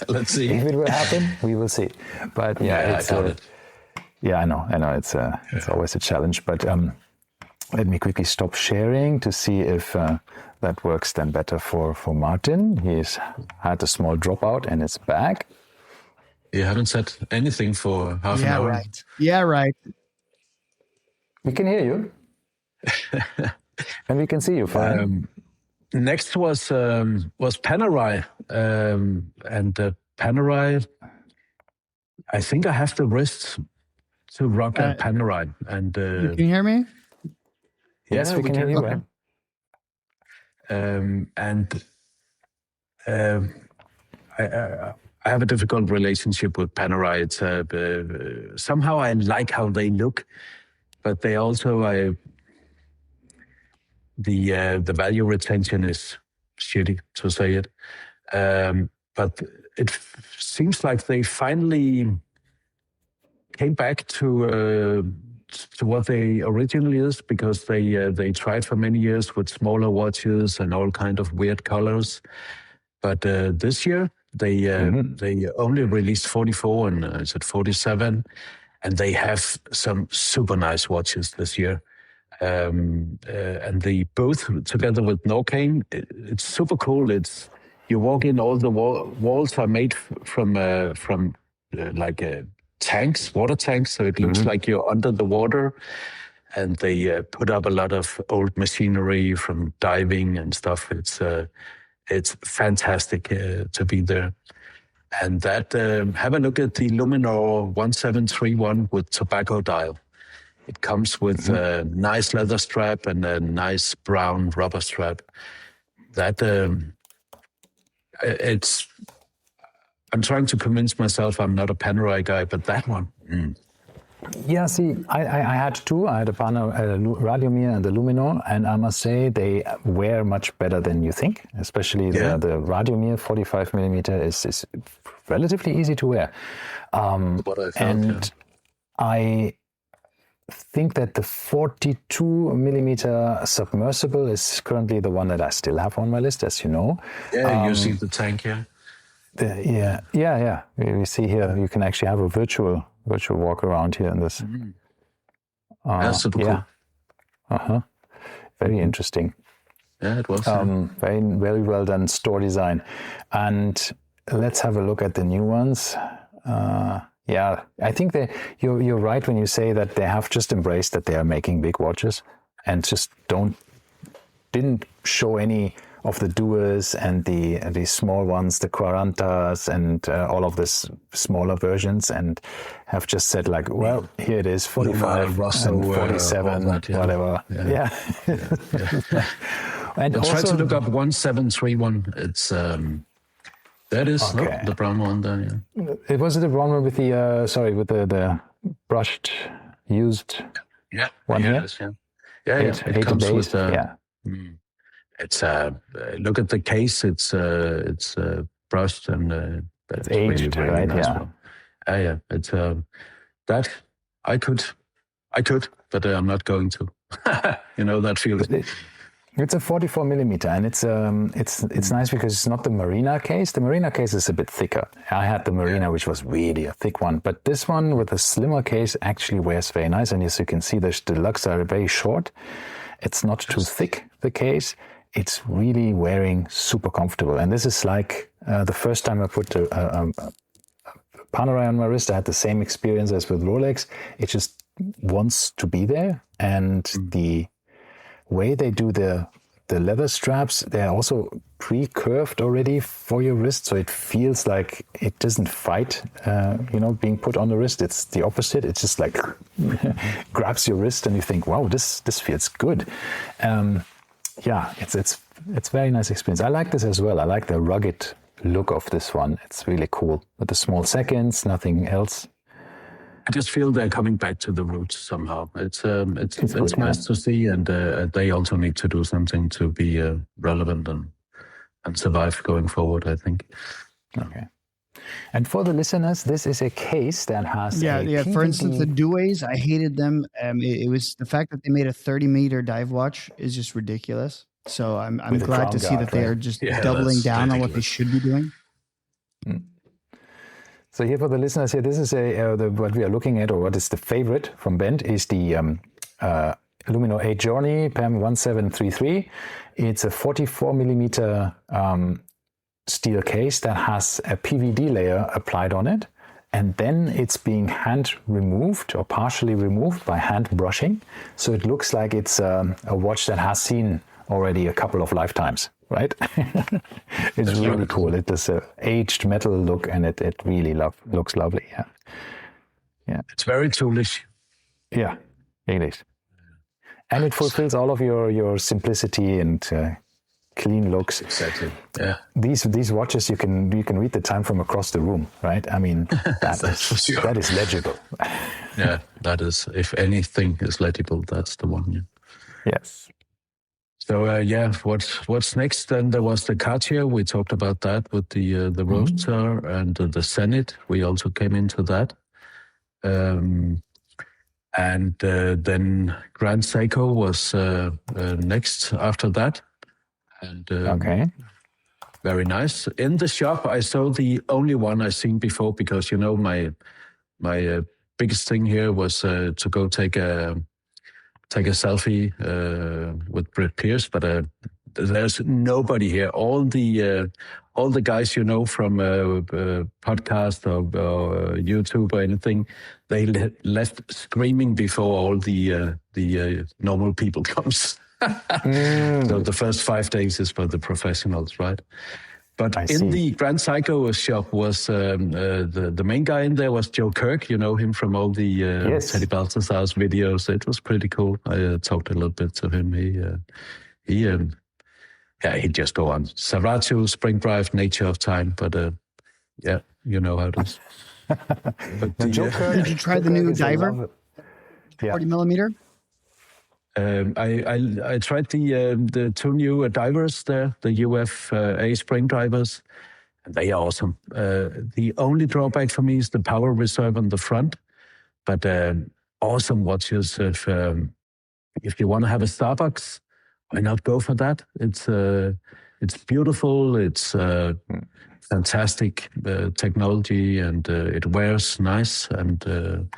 Let's see. If it will happen, we will see. But I doubt it. Yeah, I know. It's always a challenge. But let me quickly stop sharing to see if that works then better for Martin. He's had a small dropout and it's back. You haven't said anything for half an hour. Right. Yeah, right. We can hear you. And we can see you fine. Next was Panerai. And Panerai, I think I have the wrist to rock a Panerai. And you can hear me? Yes, we can hear you. Okay. I have a difficult relationship with Panerai. It's somehow I like how they look, but they also the value retention is shitty, to say it. But it seems like they finally came back to what they originally is, because they tried for many years with smaller watches and all kind of weird colors. But this year they only released 44 and it's at 47, and they have some super nice watches this year. And they both together with Norcane, it's super cool. You walk in, all the walls are made from tanks, water tanks, so it looks like you're under the water. And they put up a lot of old machinery from diving and stuff. It's fantastic to be there. And that have a look at the Luminor 1731 with tobacco dial. It comes with a nice leather strap and a nice brown rubber strap. That I'm trying to convince myself I'm not a Panerai guy, but that one. Yeah, see, I had two. I had a Radiomir and the Luminor, and I must say they wear much better than you think. Especially the Radiomir 45 millimeter is relatively easy to wear. What I thought, I think that the 42 millimeter submersible is currently the one that I still have on my list, as you know. Yeah, you see the tank here. Yeah. We see here you can actually have a virtual walk around here in this. That's super cool. Very interesting. Yeah, it was. Very, very well done store design. And let's have a look at the new ones. Yeah, I think you're right when you say that they have just embraced that they are making big watches and just didn't show any of the Duos and the small ones, the Quarantas and all of this smaller versions, and have just said like, well, here it is, 45 and 47, whatever. Yeah. And also, try to look up 1731. It's that is the brown one there. Yeah. It was the brown one with the with the brushed. used one here. Yeah, it comes base. with. It's look at the case. It's brushed and it's aged, really, really right? nice. Yeah. It's that I could, but I'm not going to. You know that feeling. It's a 44 millimeter, and it's nice because it's not the Marina case. The Marina case is a bit thicker. I had the Marina, which was really a thick one, but this one with a slimmer case actually wears very nice. And as you can see, the lugs are very short. It's not too thick, the case. It's really wearing super comfortable. And this is like the first time I put a Panerai on my wrist. I had the same experience as with Rolex. It just wants to be there, and the way they do the leather straps, they're also pre-curved already for your wrist, so it feels like it doesn't fight, being put on the wrist. It's the opposite. It's just like grabs your wrist, and you think, wow, this feels good. It's very nice experience. I like this as well. I like the rugged look of this one. It's really cool with the small seconds, nothing else. I just feel they're coming back to the roots somehow. It's nice to see, and they also need to do something to be relevant and survive going forward, I think. Okay. And for the listeners, this is a case that has PVD. For instance, the Duets, I hated them. It was the fact that they made a 30-meter dive watch is just ridiculous. So I'm glad to see that they are just doubling down on what they should be doing. So here for the listeners here, this is what we are looking at, or what is the favorite from Bent, is the Lumino 8 Journey PAM 1733. It's a 44 millimeter steel case that has a PVD layer applied on it, and then it's being hand removed or partially removed by hand brushing. So it looks like it's a watch that has seen already a couple of lifetimes. Right? It's really cool. It does an aged metal look, and it really looks lovely. Yeah. It's very toolish. Yeah, it is. And it fulfills all of your simplicity and clean looks. Exactly. Yeah. These watches, you can read the time from across the room, right? I mean, that is legible. Yeah, that is. If anything is legible, that's the one. Yeah. Yes. So what's next? Then there was the Cartier. We talked about that with the Roadster and the Zenith. We also came into that, and then Grand Seiko was next after that, and very nice. In the shop, I saw the only one I seen before, because my biggest thing here was to go take a selfie with Brett Pierce, but there's nobody here. All the guys from podcast or YouTube or anything, they left screaming before all the normal people comes. So the first 5 days is for the professionals, right? But the Grand Seiko shop was the main guy in there was Joe Kirk. You know him from all the Teddy Balthazar's videos. It was pretty cool. I talked a little bit to him. He'd just go on. Saracho, Spring Drive, Nature of Time. But you know how it is. Did you try the new diver? 40 millimeter? I tried the two new divers there, the UFA Spring Drivers, and they are awesome. The only drawback for me is the power reserve on the front, but awesome watches. If you want to have a Starbucks, why not go for that? It's beautiful. It's fantastic technology, and it wears nice, and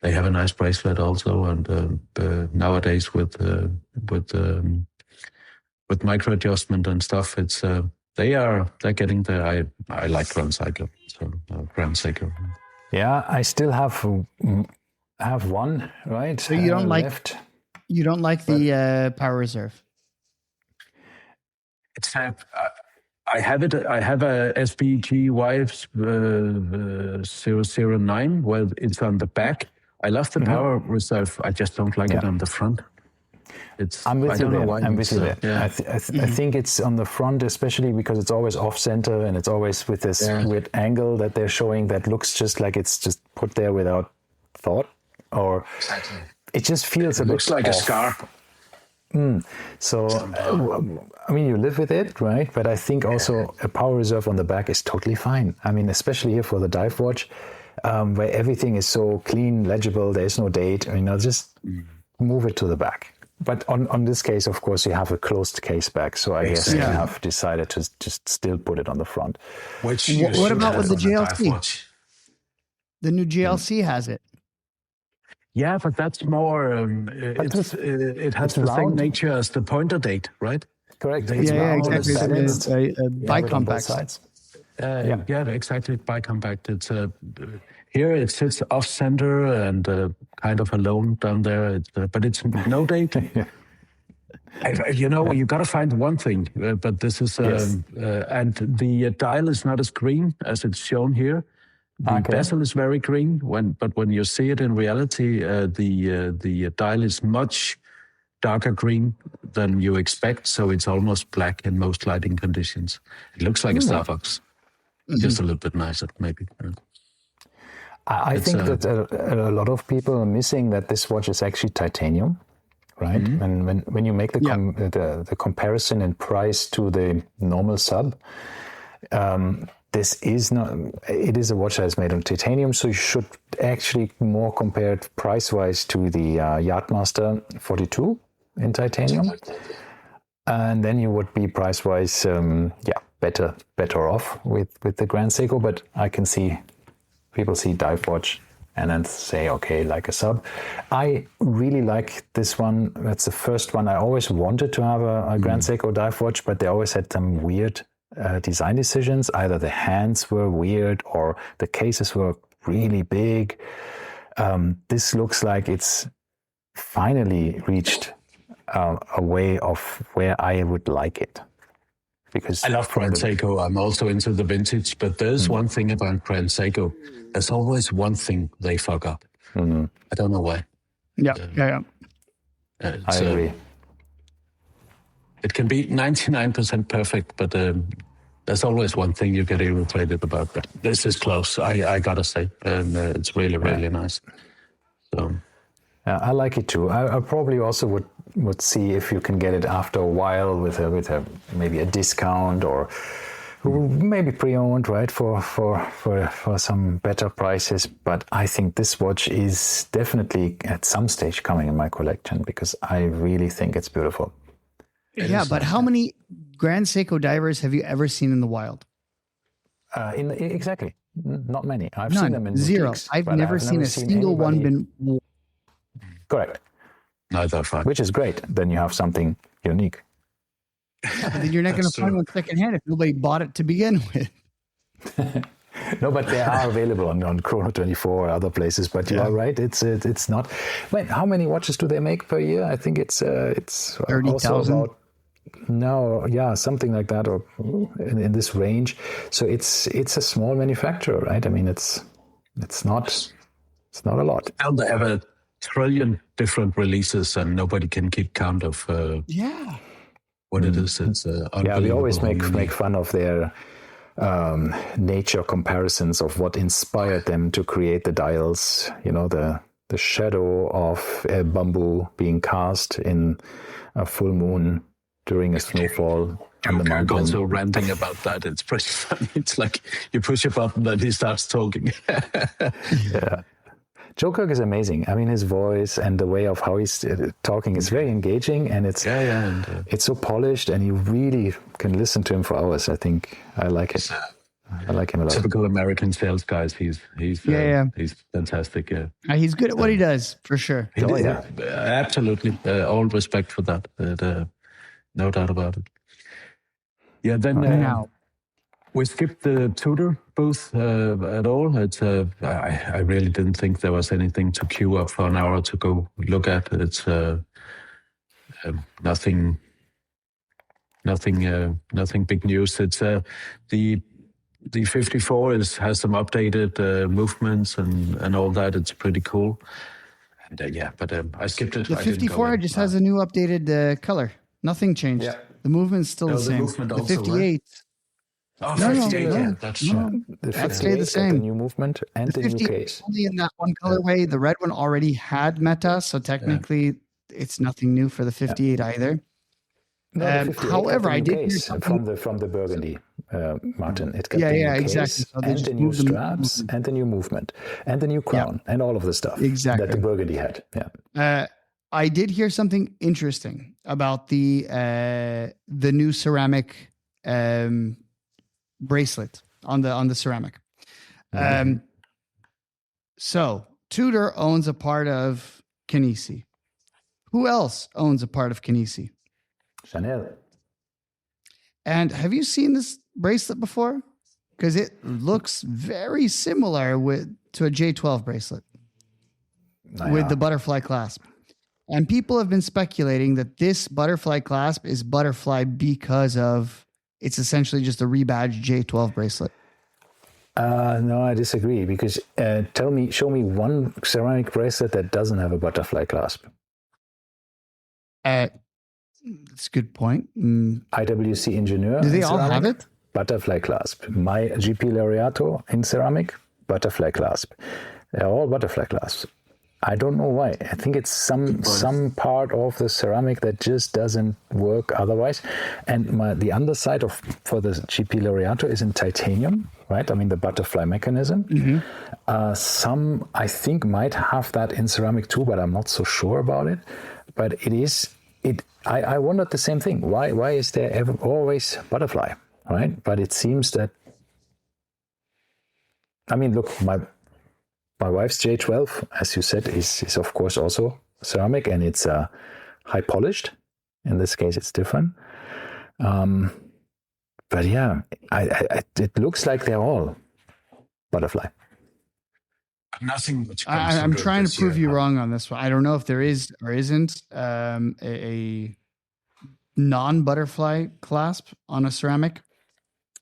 they have a nice bracelet also, and nowadays with micro adjustment and stuff, it's they're getting there. I like Grand Seiko, so Grand Seiko. Yeah, I still have one, right? So you don't left. You don't like the power reserve? It's I have it. I have a SPGY 009 where it's on the back. I love the power reserve. I just don't like it on the front. I'm with you there. Yeah. I think it's on the front, especially because it's always off center, and it's always with this weird angle that they're showing that looks just like it's just put there without thought. or Exactly. it just feels It a bit looks like a off. scar. So, I mean, you live with it, right? But I think also a power reserve on the back is totally fine. I mean, especially here for the dive watch, where everything is so clean, legible, there is no date. I mean, I'll just move it to the back. But on this case, of course, you have a closed case back. So I guess you have decided to just still put it on the front. Which what about with the dive GLC? watch. The new GLC has it. Yeah, but that's more. It has the same nature as the pointer date, right? Correct. It's Exactly. balanced. Bicompact. Sides. Yeah, exactly. Bicompact. It's here it sits off center and kind of alone down there. But it's no date. You got to find one thing. But this is and the dial is not as green as it's shown here. The bezel is very green, but when you see it in reality, the dial is much darker green than you expect, so it's almost black in most lighting conditions. It looks like a Starbucks, just a little bit nicer, maybe. I think that a lot of people are missing that this watch is actually titanium, right? And when you make the comparison in price to the normal sub, this is not. It is a watch that is made on titanium, so you should actually more compare it price-wise to the Yachtmaster 42 in titanium, and then you would be price-wise, better off with the Grand Seiko. But I can see people see dive watch and then say, okay, like a sub. I really like this one. That's the first one. I always wanted to have a Grand Seiko dive watch, but they always had some weird design decisions. Either the hands were weird or the cases were really big. This looks like it's finally reached a way of where I would like it. Because I love Grand Seiko. I'm also into the vintage, but there's one thing about Grand Seiko. There's always one thing they fuck up. I don't know why. Yeah. I agree. It can be 99% perfect, but there's always one thing you get irritated about. But this is close, I gotta say, and it's really, really nice. So, I like it too. I probably also would see if you can get it after a while with a maybe a discount or maybe pre-owned, right, for some better prices. But I think this watch is definitely at some stage coming in my collection because I really think it's beautiful. Yeah, but how many Grand Seiko divers have you ever seen in the wild? Exactly, not many. I've None. seen them in Zero. boutiques, I've never seen a single one been. Correct. no, they're fine. Which is great. Then you have something unique. Yeah, but then you're not going to find one secondhand if nobody bought it to begin with. No, but they are available on Chrono 24 or other places. But you are right; it's not. Wait, how many watches do they make per year? I think it's 30,000. Something like that, or in this range. So it's a small manufacturer, right? I mean, it's not a lot. And they have a trillion different releases, and nobody can keep count of what it is. It's unbelievable. We always make fun of their nature comparisons of what inspired them to create the dials. You know, the shadow of a bamboo being cast in a full moon during a snowfall on the mountain. Also ranting about that. It's pretty funny. It's like you push a button and he starts talking. Yeah. Joe Kirk is amazing. I mean, his voice and the way of how he's talking is very engaging, and it's it's so polished, and you really can listen to him for hours. I think I like it. I like him a lot. Typical American sales guys. He's fantastic. Yeah, He's good at what he does, for sure. Absolutely. All respect for that. No doubt about it. Yeah. Then Now, we skipped the Tudor booth at all. It's I really didn't think there was anything to queue up for an hour to go look at. It's nothing big news. It's the 54 has some updated movements and all that. It's pretty cool. And but I skipped it. the 54 just has a new updated color. Nothing changed. Yeah. The movement's still the same. movement The also, 58. Oh, No, 58, no, yeah, that's no. The That 58 stayed the got same. the new movement and the new 50 case. only in that one colorway. The red one already had meta, so technically it's nothing new for the 58 either. No, the 58 However, got the I new did hear case something. from the Burgundy, Martin. It got Yeah, the new yeah, case exactly. So they and just the new moved the straps movement. and the new movement and the new crown and all of the stuff that Exactly. the Burgundy had. Yeah. I did hear something interesting about the new ceramic bracelet on the ceramic. So Tudor owns a part of Kinesi. Who else owns a part of Kinesi? Chanel. And have you seen this bracelet before? Because it looks very similar to a J12 bracelet with the butterfly clasp. And people have been speculating that this butterfly clasp is butterfly because of it's essentially just a rebadged J12 bracelet. No, I disagree because show me one ceramic bracelet that doesn't have a butterfly clasp. That's a good point. IWC Ingenieur. Do they all have it? Butterfly clasp. My GP Laureato in ceramic, butterfly clasp. They're all butterfly clasps. I don't know why. I think it's some part of the ceramic that just doesn't work otherwise. And the underside for the GP Laureato is in titanium, right? I mean the butterfly mechanism. Some I think might have that in ceramic too, but I'm not so sure about it. But I wondered the same thing. Why is there always butterfly, right? But it seems that. I mean, look, my wife's J12, as you said, is of course also ceramic, and it's high polished. In this case, it's different. But yeah, it looks like they're all butterfly. Nothing much. I'm trying to prove you wrong on this one. I don't know if there is or isn't a non-butterfly clasp on a ceramic.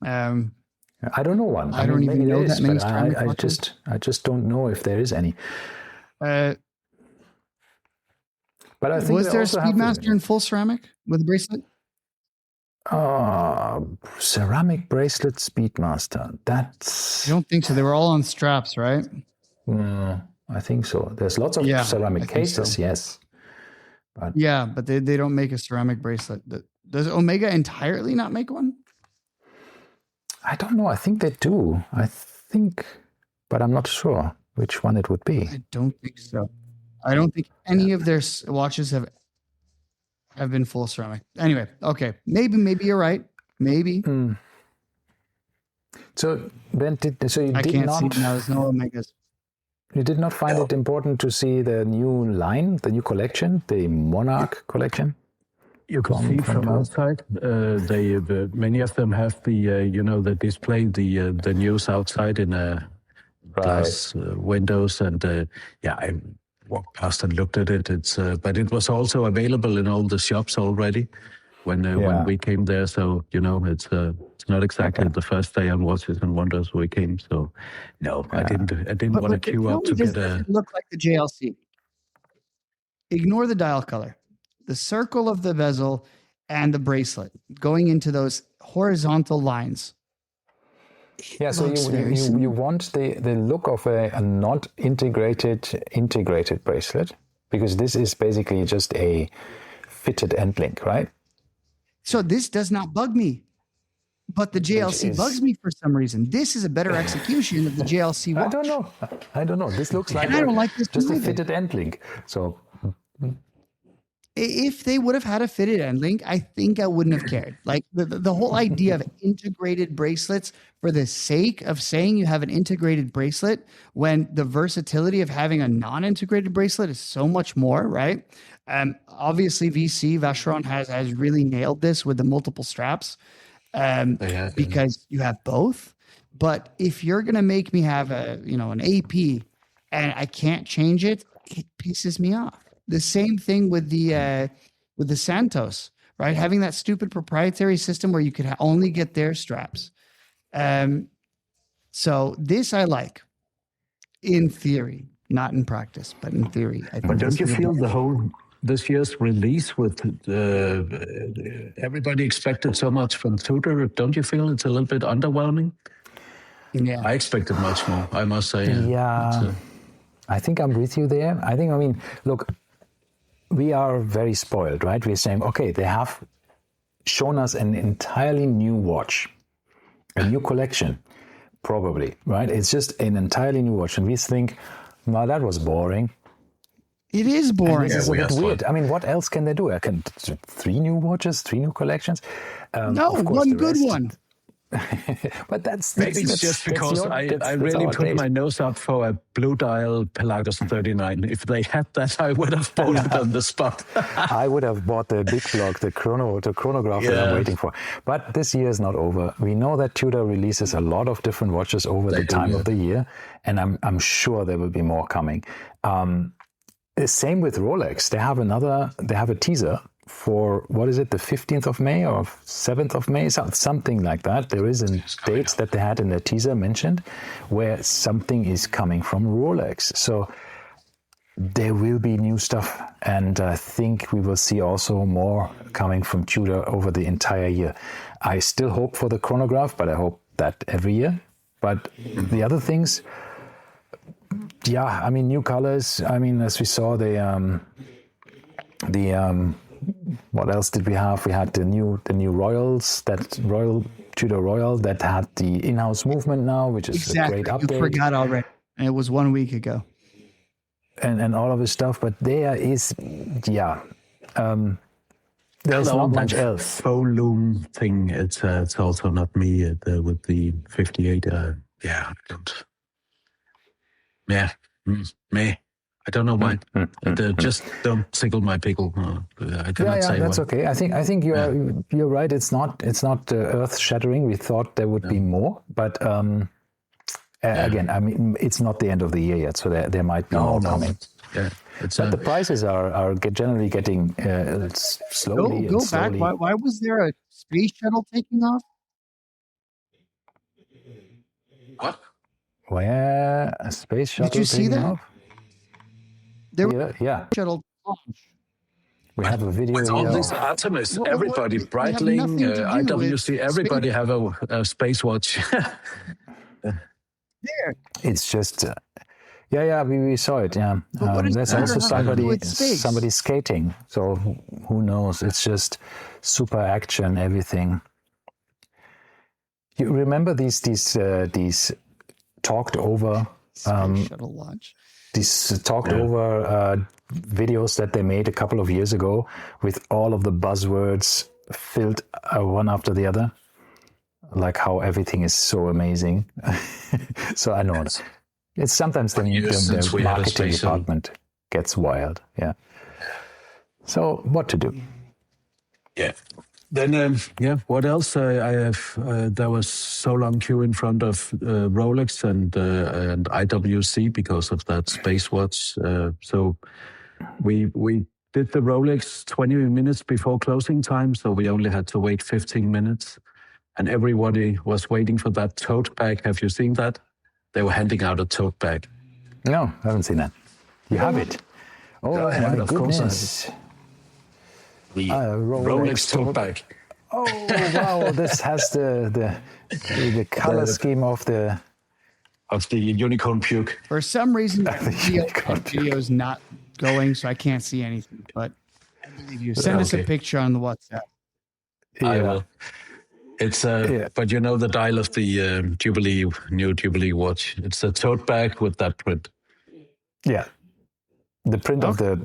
I don't know one. I don't even know that many ceramic I just don't know if there is any. But I think was there a Speedmaster in full ceramic with a bracelet? Ceramic bracelet Speedmaster. That's. I don't think so. They were all on straps, right? I think so. There's lots of ceramic cases, yes. But but they don't make a ceramic bracelet. Does Omega entirely not make one? I don't know. I think they do. But I'm not sure which one it would be. I don't think so. I don't think any of their watches have been full ceramic. Anyway, okay. Maybe you're right. Maybe. So, Ben, I can't see now. There's no Omegas. You did not find it important to see the new line, the new collection, the Monarch collection? You can see from outside. Many of them have the display, the news outside in glass windows, and I walked past and looked at it. But it was also available in all the shops already when we came there. So it's not exactly the first day on Watches and Wonders we came. So no, I didn't want to queue up to get a. It look like the JLC. Ignore the dial color. The circle of the bezel and the bracelet going into those horizontal lines. Yeah, so you want the look of a not integrated bracelet, because this is basically just a fitted end link, right? So this does not bug me, but the JLC bugs me for some reason. This is a better execution of the JLC watch. I don't know. This looks like and I don't like this just a fitted end link. So. If they would have had a fitted end link, I think I wouldn't have cared. Like the whole idea of integrated bracelets for the sake of saying you have an integrated bracelet when the versatility of having a non-integrated bracelet is so much more, right? Obviously, Vacheron has really nailed this with the multiple straps because you have both. But if you're going to make me have an AP and I can't change it, it pisses me off. The same thing with the Santos, right? Having that stupid proprietary system where you could only get their straps. So this I like, in theory, not in practice, but in theory. But don't you feel the this year's release with everybody expected so much from Tudor. Don't you feel it's a little bit underwhelming? Yeah. I expected much more, I must say. Yeah, I think I'm with you there. I mean, look, we are very spoiled, right? We're saying, okay, they have shown us an entirely new watch, a new collection, probably, right? It's just an entirely new watch. And we think, well, that was boring. It is boring. This is a bit weird. I mean, what else can they do? I can 3 new watches, 3 new collections. No, of course, one the good rest- one. But Maybe it's just because I really put my nose up for a blue dial Pelagos 39. If they had that, I would have bought it on the spot. I would have bought the big block, the chronograph that I'm waiting for. But this year is not over. We know that Tudor releases a lot of different watches over the time of the year, and I'm sure there will be more coming. Same with Rolex. They have a teaser for, what is it, the 15th of May or 7th of May, something like that. There is a date that they had in the teaser mentioned where something is coming from Rolex. So there will be new stuff, and I think we will see also more coming from Tudor over the entire year. I still hope for the chronograph, but I hope that every year. But the other things, yeah, I mean, new colors. I mean, as we saw, what else did we have? We had the new Royals, that Royal Tudor Royal that had the in-house movement now, which is a great update. You forgot already. And it was 1 week ago. And all of his stuff, but there is, there's not much else. Faux Lume thing, it's also not me with the 58. I don't know why. Just don't tickle my pickle. I cannot say that's why. okay. I think you're right. It's not earth shattering. We thought there would be more, but again, I mean, it's not the end of the year yet, so there might be more coming. Yeah, but the prices are generally getting slowly. Go back. Why was there a space shuttle taking off? What? Where a space shuttle? Did you see that? Off? Yeah. Shuttle launch. We have a video. With all these Artemis, everybody, Breitling, IWC, everybody have a space watch. There. It's just, we saw it. Yeah, there's also somebody skating. So who knows? It's just super action, everything. You remember these talked over shuttle launch. These talked over videos that they made a couple of years ago with all of the buzzwords filled one after the other, like how everything is so amazing. So I know it's sometimes the marketing department gets wild. Yeah. So what to do? Yeah. Then, what else? I have. There was so long queue in front of Rolex and IWC because of that space watch. So we did the Rolex 20 minutes before closing time, so we only had to wait 15 minutes. And everybody was waiting for that tote bag. Have you seen that? They were handing out a tote bag. No, I haven't seen that. You have it? Oh, my of goodness. Course the Rolex tote bag. Oh, wow. This has the color scheme of the unicorn puke. For some reason, the video is not going, so I can't see anything. But I believe you. Send us a picture on the WhatsApp. Yeah. I will. It's but you know the dial of the new Jubilee watch. It's a tote bag with that print. Yeah, the print of the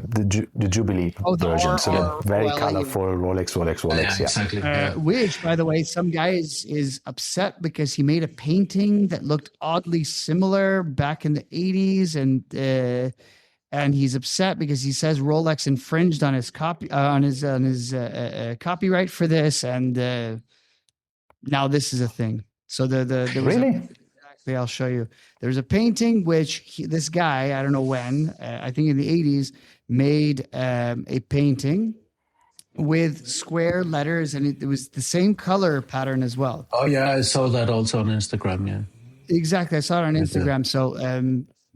Jubilee version, so very colorful Rolex. Yeah, exactly. Which, by the way, some guy is upset because he made a painting that looked oddly similar back in the 80s, and he's upset because he says Rolex infringed on his copyright for this, and now this is a thing. So there was really. Exactly, I'll show you. There's a painting which this guy, I don't know when, I think in the 80s, made a painting with square letters, and it was the same color pattern as well. Oh yeah, I saw that also on Instagram. Yeah, exactly, I saw it on Instagram. So,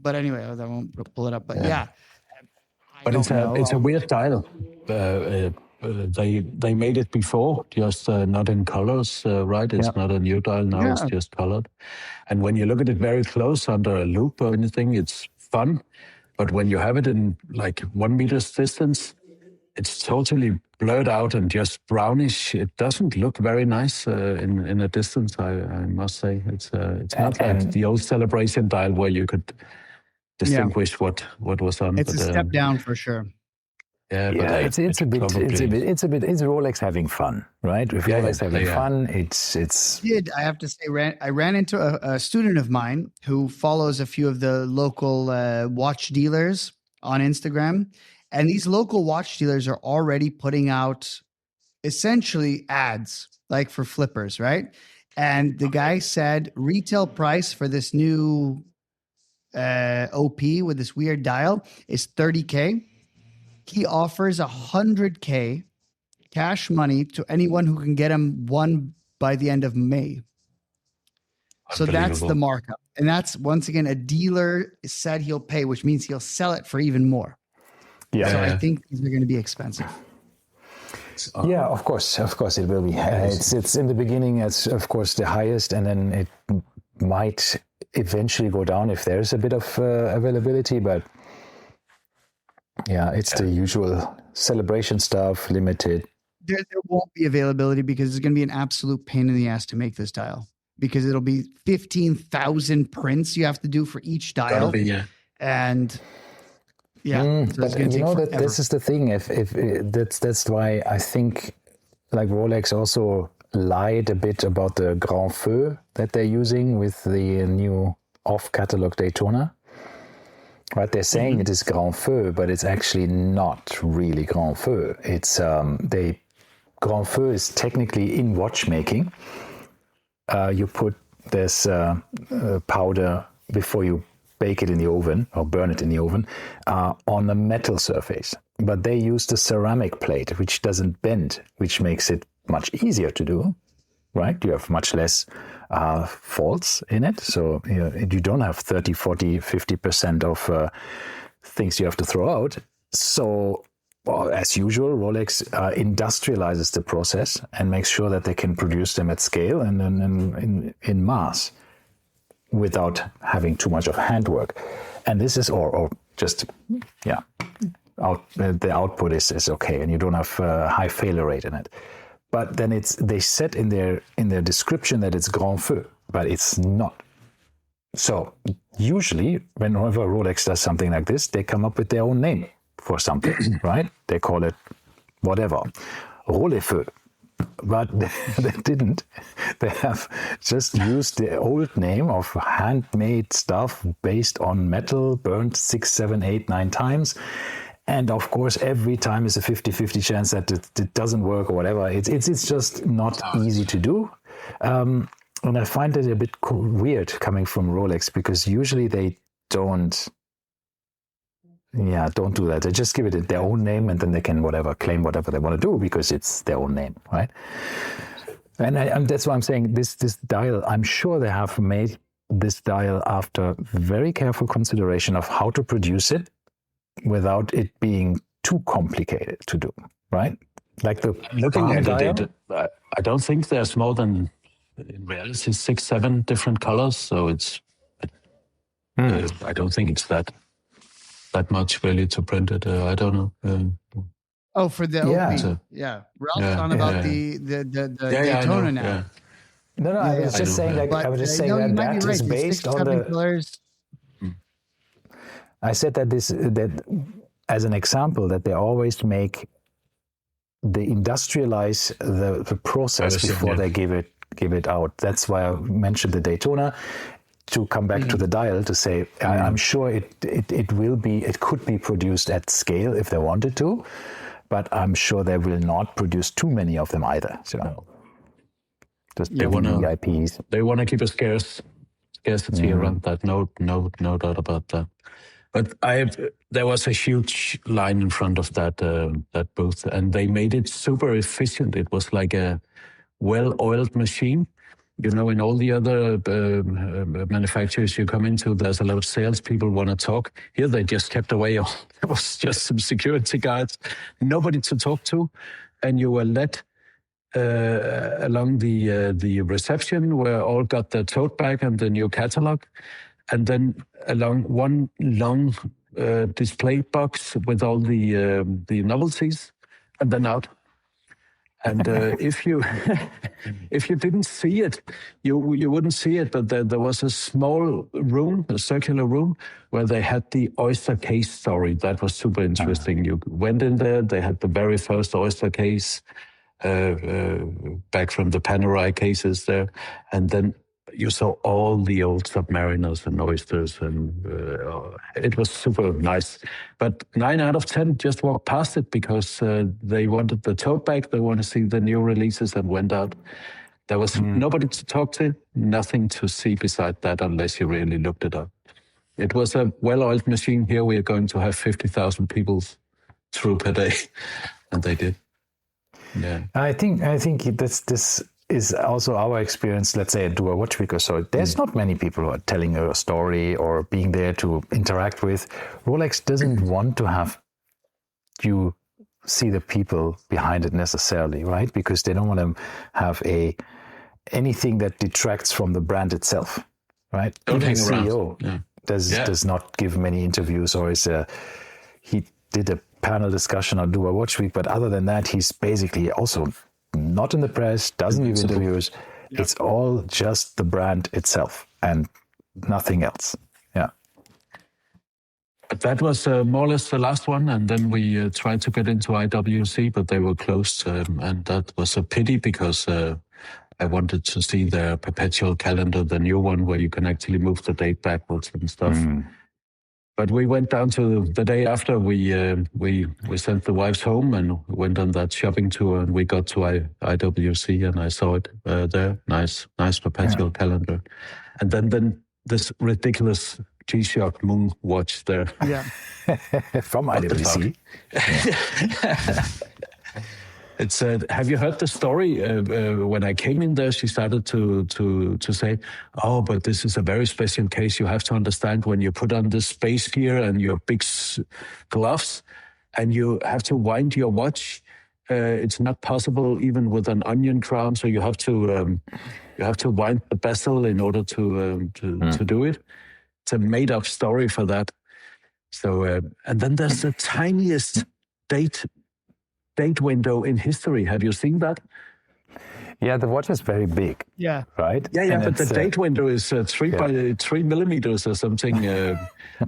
but anyway, I won't pull it up. But yeah, But it's a weird dial. They made it before, just not in colors, right? It's not a new dial now, it's just colored. And when you look at it very close under a loop or anything, it's fun. But when you have it in like 1 meter's distance, it's totally blurred out and just brownish. It doesn't look very nice in a distance, I must say. It's not like the old Celebration dial where you could distinguish what was on. It's a step down for sure. Yeah, but it's Rolex having fun, right? If Rolex having fun, it's. I have to say, I ran into a student of mine who follows a few of the local watch dealers on Instagram, and these local watch dealers are already putting out essentially ads, like for flippers, right? And the guy said retail price for this new OP with this weird dial is $30K. He offers $100K cash money to anyone who can get him one by the end of May. So that's the markup. And that's, once again, a dealer said he'll pay, which means he'll sell it for even more. Yeah. So I think these are going to be expensive. Yeah, of course it will be. It's in the beginning, it's of course the highest, and then it might eventually go down if there's a bit of availability, but yeah, it's the usual celebration stuff, limited. There won't be availability because it's going to be an absolute pain in the ass to make this dial, because it'll be 15,000 prints you have to do for each dial. And so but you know that this is the thing. If that's why I think like Rolex also lied a bit about the Grand Feu that they're using with the new off-catalog Daytona. Right, they're saying it is Grand Feu, but it's actually not really Grand Feu. It's Grand Feu is technically in watchmaking. You put this powder before you bake it in the oven or burn it in the oven on a metal surface. But they use the ceramic plate, which doesn't bend, which makes it much easier to do. Right, you have much less faults in it, so you don't have 30, 40, 50% of things you have to throw out. So, as usual, Rolex industrializes the process and makes sure that they can produce them at scale and then in mass without having too much of handwork. And this is, the output is okay, and you don't have a high failure rate in it. But then they said in their description that it's Grand Feu, but it's not. So usually whenever Rolex does something like this, they come up with their own name for something, right? They call it whatever, Rolefeu. But they didn't. They have just used the old name of handmade stuff based on metal, burnt 6, 7, 8, 9 times. And of course, every time is a 50-50 chance that it doesn't work or whatever. It's just not easy to do. And I find it a bit weird coming from Rolex, because usually they don't do that. They just give it their own name, and then they can claim whatever they want to do because it's their own name, right? And that's why I'm saying this dial, I'm sure they have made this dial after very careful consideration of how to produce it without it being too complicated to do, right? Like looking at it, I don't think there's more than, in reality, 6, 7 different colors. So it's, I don't think it's that much really to print it. I don't know. For the OP. Ralph's on about the Daytona now. Yeah. No, I was just saying that is based on the colors. I said that as an example, that they always industrialize the process before they give it out. That's why I mentioned the Daytona, to come back to the dial, to say I'm sure it could be produced at scale if they wanted to, but I'm sure they will not produce too many of them either. So just the VIPs. They want to keep a scarcity around that. No doubt about that. But there was a huge line in front of that booth, and they made it super efficient. It was like a well-oiled machine. in all the other manufacturers you come into, there's a lot of salespeople want to talk. Here, they just kept away. There was just some security guards, nobody to talk to, and you were led along the reception where all got their tote bag and the new catalog, and then along one long display box with all the novelties, and then out. And if you didn't see it, you wouldn't see it. But there was a small room, a circular room, where they had the oyster case story. That was super interesting. You went in there. They had the very first oyster case back from the Panerai cases there, and then you saw all the old submariners and oysters, and it was super nice. But 9 out of 10 just walked past it because they wanted the tote bag, they want to see the new releases, and went out. There was nobody to talk to, nothing to see beside that unless you really looked it up. It was a well-oiled machine. Here we are going to have 50,000 people through per day, and they did. Yeah, I think this is also our experience, let's say at Do a Watch Week or so. There's not many people who are telling a story or being there to interact with. Rolex doesn't want to have you see the people behind it necessarily, right? Because they don't want to have anything that detracts from the brand itself, right? Don't Even hang CEO around. does not give many interviews, or he did a panel discussion on Do a Watch Week, but other than that, he's basically also not in the press, doesn't give interviews. Yeah. It's all just the brand itself and nothing else. Yeah. But that was more or less the last one. And then we tried to get into IWC, but they were closed. And that was a pity because I wanted to see their perpetual calendar, the new one where you can actually move the date backwards and stuff. But we went down to the day after. We sent the wives home and went on that shopping tour, and we got to IWC, and I saw it there. Nice perpetual calendar, and then this ridiculous G-Shock Moon watch there. Yeah, from IWC. It's have you heard the story? When I came in there, she started to say, "Oh, but this is a very special case. You have to understand when you put on this space gear and your big gloves, and you have to wind your watch. It's not possible even with an onion crown. So you have to wind the bezel in order to do it. It's a made-up story for that. So and then there's the tiniest date window in history. Have you seen that? Yeah, the watch is very big. Yeah. Right? Yeah, and but the date window is 3 by 3 millimeters or something.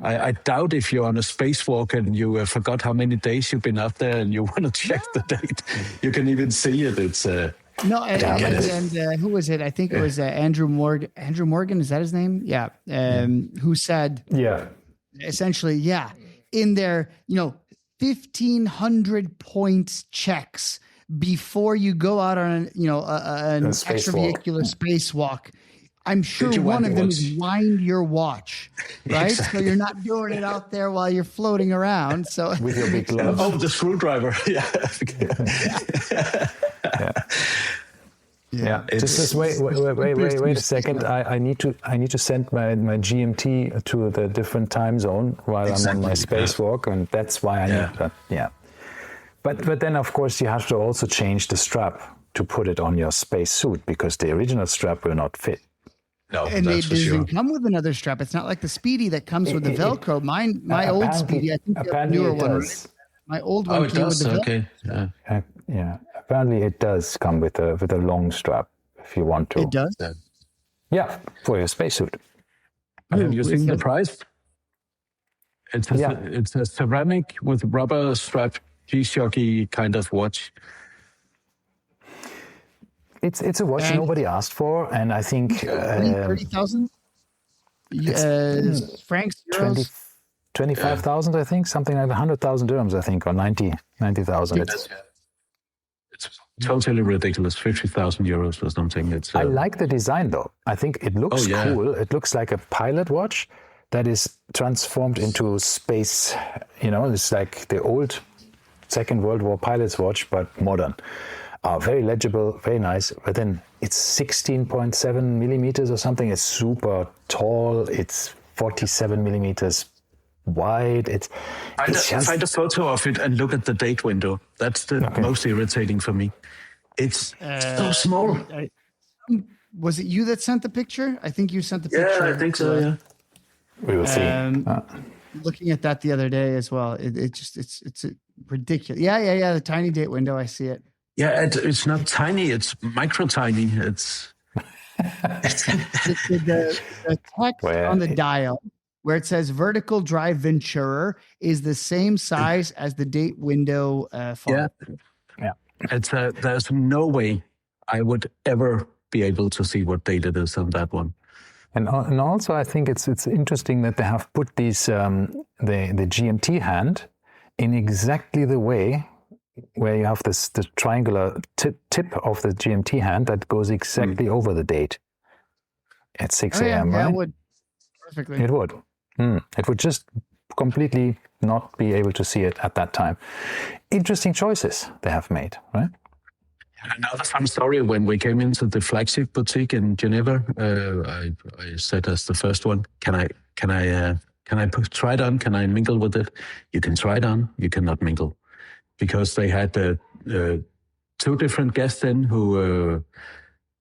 I doubt if you're on a spacewalk and you forgot how many days you've been up there and you want to check the date, you can even see it. It's no, and who was it? I think it was Andrew Morgan. Andrew Morgan, is that his name? Yeah. Who said, essentially, in their, 1,500 points checks before you go out on an extravehicular spacewalk. I'm sure one of them is wind your watch, right? Exactly. So you're not doing it out there while you're floating around. So with your big glove. Oh, the screwdriver. Yeah. Just wait a second. I need to send my GMT to the different time zone while I'm on my spacewalk, and that's why I need that. Yeah. But then of course you have to also change the strap to put it on your space suit because the original strap will not fit. No, and it doesn't come with another strap. It's not like the Speedy that comes with the Velcro. My old Speedy, I think the newer one. Right? My old one came with the Velcro. Okay. Yeah. Apparently, it does come with a long strap if you want to. It does? Yeah, for your spacesuit. Have you seen the price? It's a ceramic with rubber strap G-Shocky kind of watch. It's a watch nobody asked for, and I think 30,000 francs, euros. 25,000, I think, something like 100,000 dirhams, I think, or 90,000. It's totally ridiculous. 50,000 euros or something. I like the design though. I think it looks cool. It looks like a pilot watch that is transformed into space. It's like the old Second World War pilot's watch, but modern. are very legible, very nice. But then it's 16.7 millimeters or something. It's super tall. It's 47 millimeters wide. Find a photo of it and look at the date window. That's the most irritating for me. It's so small. Was it you that sent the picture? I think you sent the picture. Yeah, I think so. Yeah, we will see. Looking at that the other day as well, it's ridiculous. Yeah. The tiny date window, I see it. Yeah, it's not tiny. It's micro tiny. It's the text on the dial where it says vertical drive Venturer is the same size as the date window font. Yeah. It's there's no way I would ever be able to see what date it is on that one. And also, I think it's interesting that they have put these the GMT hand in exactly the way where you have the triangular tip of the GMT hand that goes exactly over the date at 6 a.m. Yeah, right? it would perfectly. It would. It would just completely not be able to see it at that time. Interesting choices they have made, right? Another fun story, when we came into the flagship boutique in Geneva, I said as the first one, can I try it on? Can I mingle with it? You can try it on, you cannot mingle. Because they had two different guests in who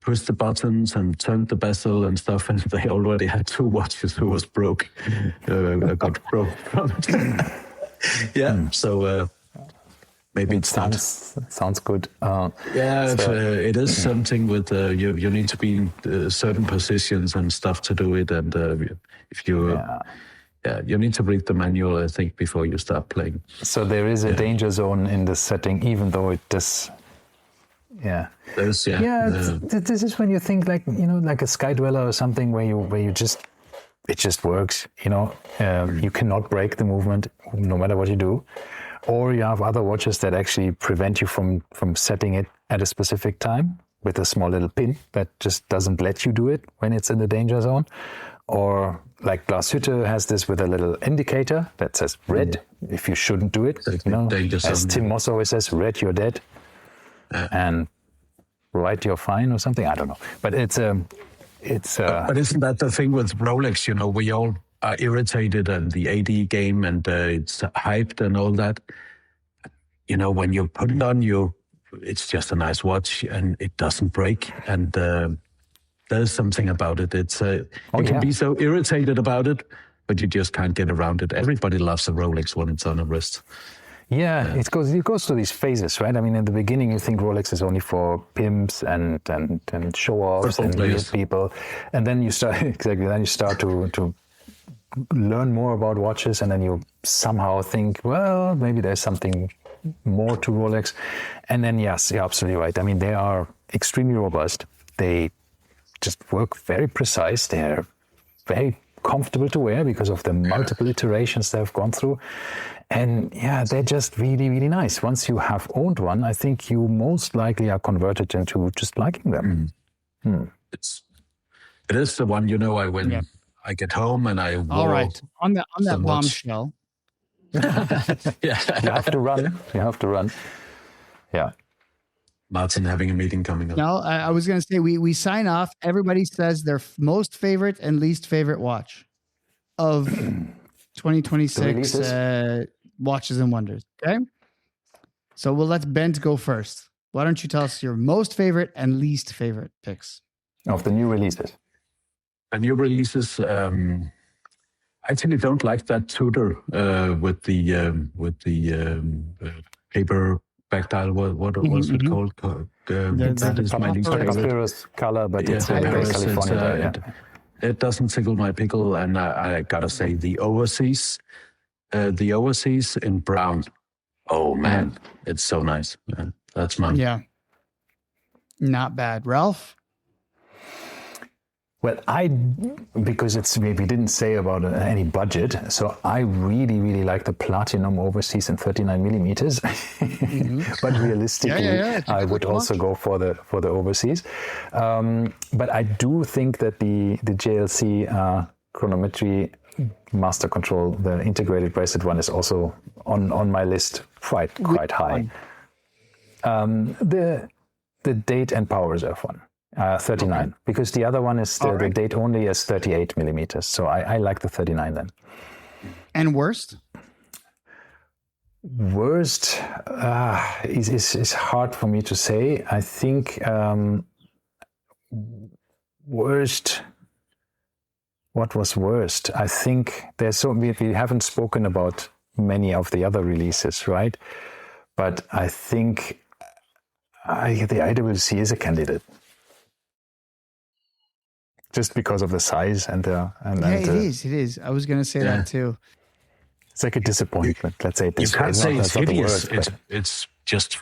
pushed the buttons and turned the bezel and stuff, and they already had two watches who was got broke from it. So... maybe it sounds good. It is something with you need to be in certain positions and stuff to do it, and if you you need to read the manual, I think, before you start playing. So there is a danger zone in this setting, even though it does. This is when you think like a Sky Dweller or something where you just it just works. You cannot break the movement no matter what you do. Or you have other watches that actually prevent you from setting it at a specific time with a small little pin that just doesn't let you do it when it's in the danger zone. Or like Glashütte has this with a little indicator that says red if you shouldn't do it. As Tim Moss always says, red you're dead, and white you're fine or something. I don't know, but it's. But isn't that the thing with Rolex? We all are irritated at the AD game, and it's hyped and all that. When you put it on, it's just a nice watch and it doesn't break. And there's something about it. You can be so irritated about it, but you just can't get around it. Everybody loves a Rolex when it's on a wrist. Yeah, it goes through these phases, right? I mean, in the beginning, you think Rolex is only for pimps and show-offs and weird people, and then you start to learn more about watches, and then you somehow think, well, maybe there's something more to Rolex. And then, yes, you're absolutely right. I mean, they are extremely robust. They just work very precise. They're very comfortable to wear because of the multiple iterations they've gone through. And yeah, they're just really, really nice. Once you have owned one, I think you most likely are converted into just liking them. It is the one, I get home and I wore. All right, on that bombshell. You have to run. Yeah. Martin having a meeting coming up. No, I was going to say we sign off. Everybody says their most favorite and least favorite watch of 2026 watches and wonders. Okay, so we'll let Bent go first. Why don't you tell us your most favorite and least favorite picks of the new releases? The new releases, I actually don't like that Tudor with the paper back dial. What was it called? That is my least favorite color, but it's very California. It doesn't tickle my pickle, and I gotta say the overseas in brown. Oh man, it's so nice. That's mine. Yeah, not bad, Ralph. Well, because we didn't say about any budget, so I really, really like the Platinum Overseas in 39 millimeters. But realistically, I would also go for the Overseas. But I do think that the JLC chronometry master control, the integrated bracelet one, is also on my list quite high. the date and power reserve one, 39, because the other one is the date only is 38 millimeters. So I like the 39 then. And worst? Worst is hard for me to say. I think worst. What was worst? I think we haven't spoken about many of the other releases, right? But I think the IWC is a candidate, just because of the size and it is. I was going to say that too. It's like a disappointment. Let's say it You can't say it's hideous. It's just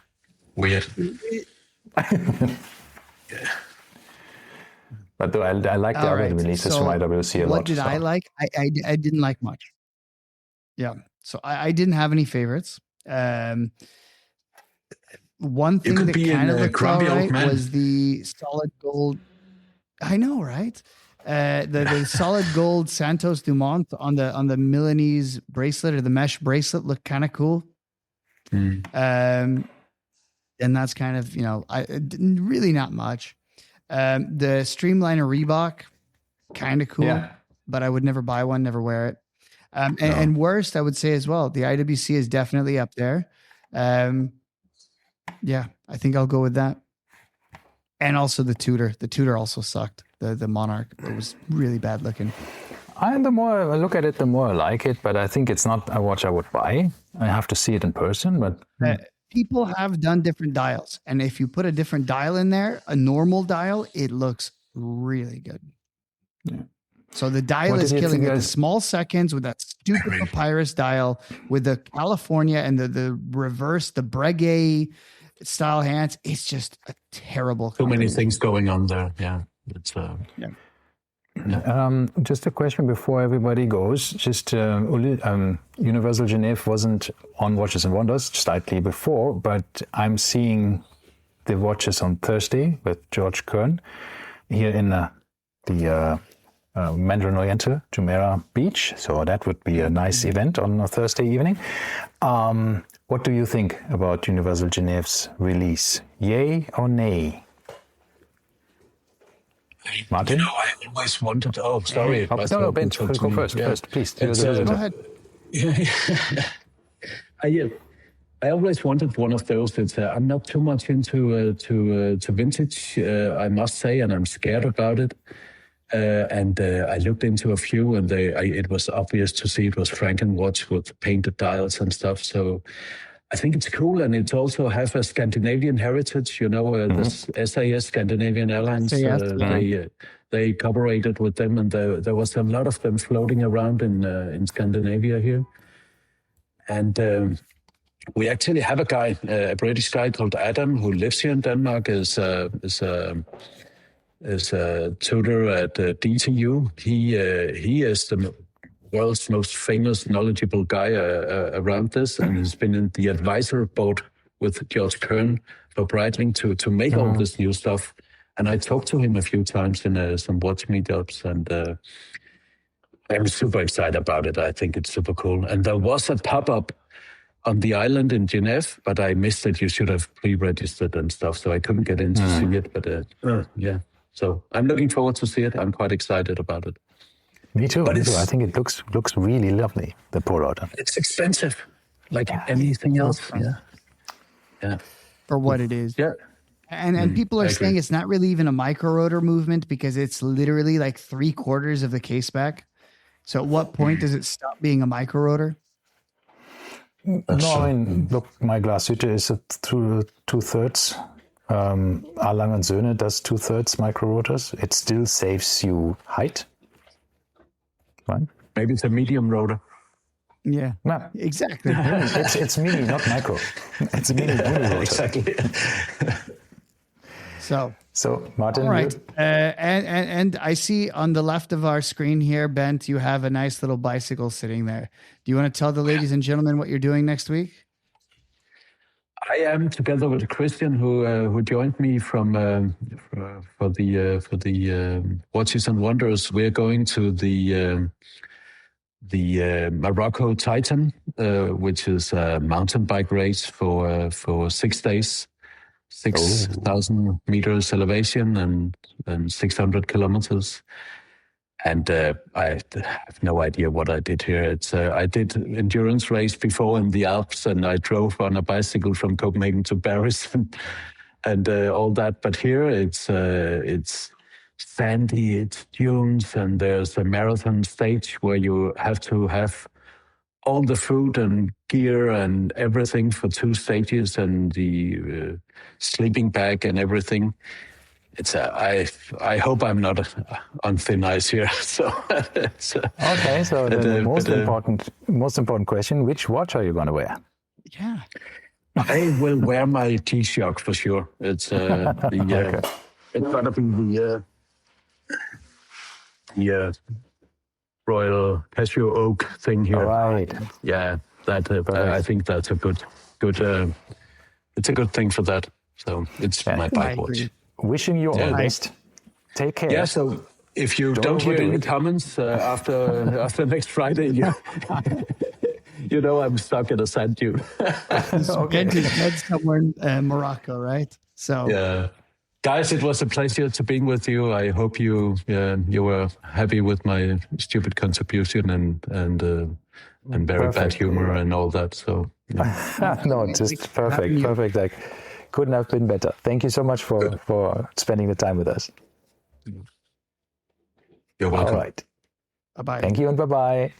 weird. But though I like the other releases from IWC a lot. What did I like? I didn't like much. Yeah. So I didn't have any favorites. One thing that kind of looked all right was the solid gold. I know, right? The solid gold Santos Dumont on the Milanese bracelet or the mesh bracelet looked kind of cool. And that's kind of, really not much. The Streamliner Reebok, kind of cool, but I would never buy one, never wear it. And worst, I would say as well, the IWC is definitely up there. I think I'll go with that. And also the Tudor. The Tudor also sucked. The Monarch. It was really bad looking. And the more I look at it, the more I like it. But I think it's not a watch I would buy. I have to see it in person. But people have done different dials. And if you put a different dial in there, a normal dial, it looks really good. Yeah. So the dial is killing it. The small seconds with that stupid papyrus dial with the California and the reverse, the Breguet style hands. It's just a terrible. Too many things going on there. Yeah. It's just a question before everybody goes. Just Universal Genève wasn't on Watches and Wonders slightly before, but I'm seeing the watches on Thursday with George Kern here in the Mandarin Oriental, Jumeirah Beach. So that would be a nice event on a Thursday evening. What do you think about Universal Genève's release? Yay or nay? Martin? I always wanted... Oh, sorry. No, Ben, go first. First, please. Go ahead. I always wanted one of those. I'm not too much into vintage, I must say, and I'm scared about it. And I looked into a few, and it was obvious to see it was Franken watch with painted dials and stuff. So I think it's cool, and it also has a Scandinavian heritage. This SAS, Scandinavian Airlines. They cooperated with them, and there was a lot of them floating around in Scandinavia here. And we actually have a guy, a British guy called Adam, who lives here in Denmark. Is a tutor at DTU. He is the world's most famous, knowledgeable guy around this, and has been in the advisor board with George Kern for Breitling to make all this new stuff. And I talked to him a few times in some watch meetups, and I'm super excited about it. I think it's super cool. And there was a pop-up on the island in Geneva, but I missed it. You should have pre-registered and stuff, so I couldn't get in to see it. But yeah, so I'm looking forward to see it. I'm quite excited about it. Me too. I think it looks really lovely, the Polaroid. It's expensive, like anything else. Yeah. For what it is. Yeah. And people are saying it's not really even a micro rotor movement because it's literally like 3/4 of the case back. So at what point does it stop being a micro rotor? No, I mean, look, my Glashütte is through 2/3. Arlang & Söhne does 2/3 micro rotors. It still saves you height. Right? Maybe it's a medium rotor. Yeah, exactly. It's mini, not micro. It's a mini rotor. Exactly. So Martin, all right. And I see on the left of our screen here, Bent, you have a nice little bicycle sitting there. Do you want to tell the ladies and gentlemen what you're doing next week? I am together with Christian, who joined me for the Watches and Wonders. We're going to the Morocco Titan, which is a mountain bike race for 6 days. 6,000 meters elevation and 600 kilometers. And I have no idea what I did here. It's I did endurance race before in the Alps, and I drove on a bicycle from Copenhagen to Paris and all that. But here it's sandy, it's dunes, and there's a marathon stage where you have to have all the food and gear and everything for 2 stages, and the sleeping bag and everything. It's I hope I'm not on thin ice here. So it's, okay. So the most important question: which watch are you going to wear? Yeah, I will wear my G-Shock for sure. It's okay. It's gonna be the Royal Casio Oak thing here. All right. Yeah, that I think that's a good. It's a good thing for that. So it's my bike watch. Wishing you all the best. Take care. Yeah. So if you don't hear any comments after next Friday, you know I'm stuck in a sand dune. Spent his head somewhere in Morocco, right? So yeah. Guys, it was a pleasure to being with you. I hope you were happy with my stupid contribution and very bad humor and all that. So yeah. No, just perfect. Like, couldn't have been better. Thank you so much for spending the time with us. You're welcome. All right. Bye-bye. Thank you and bye-bye.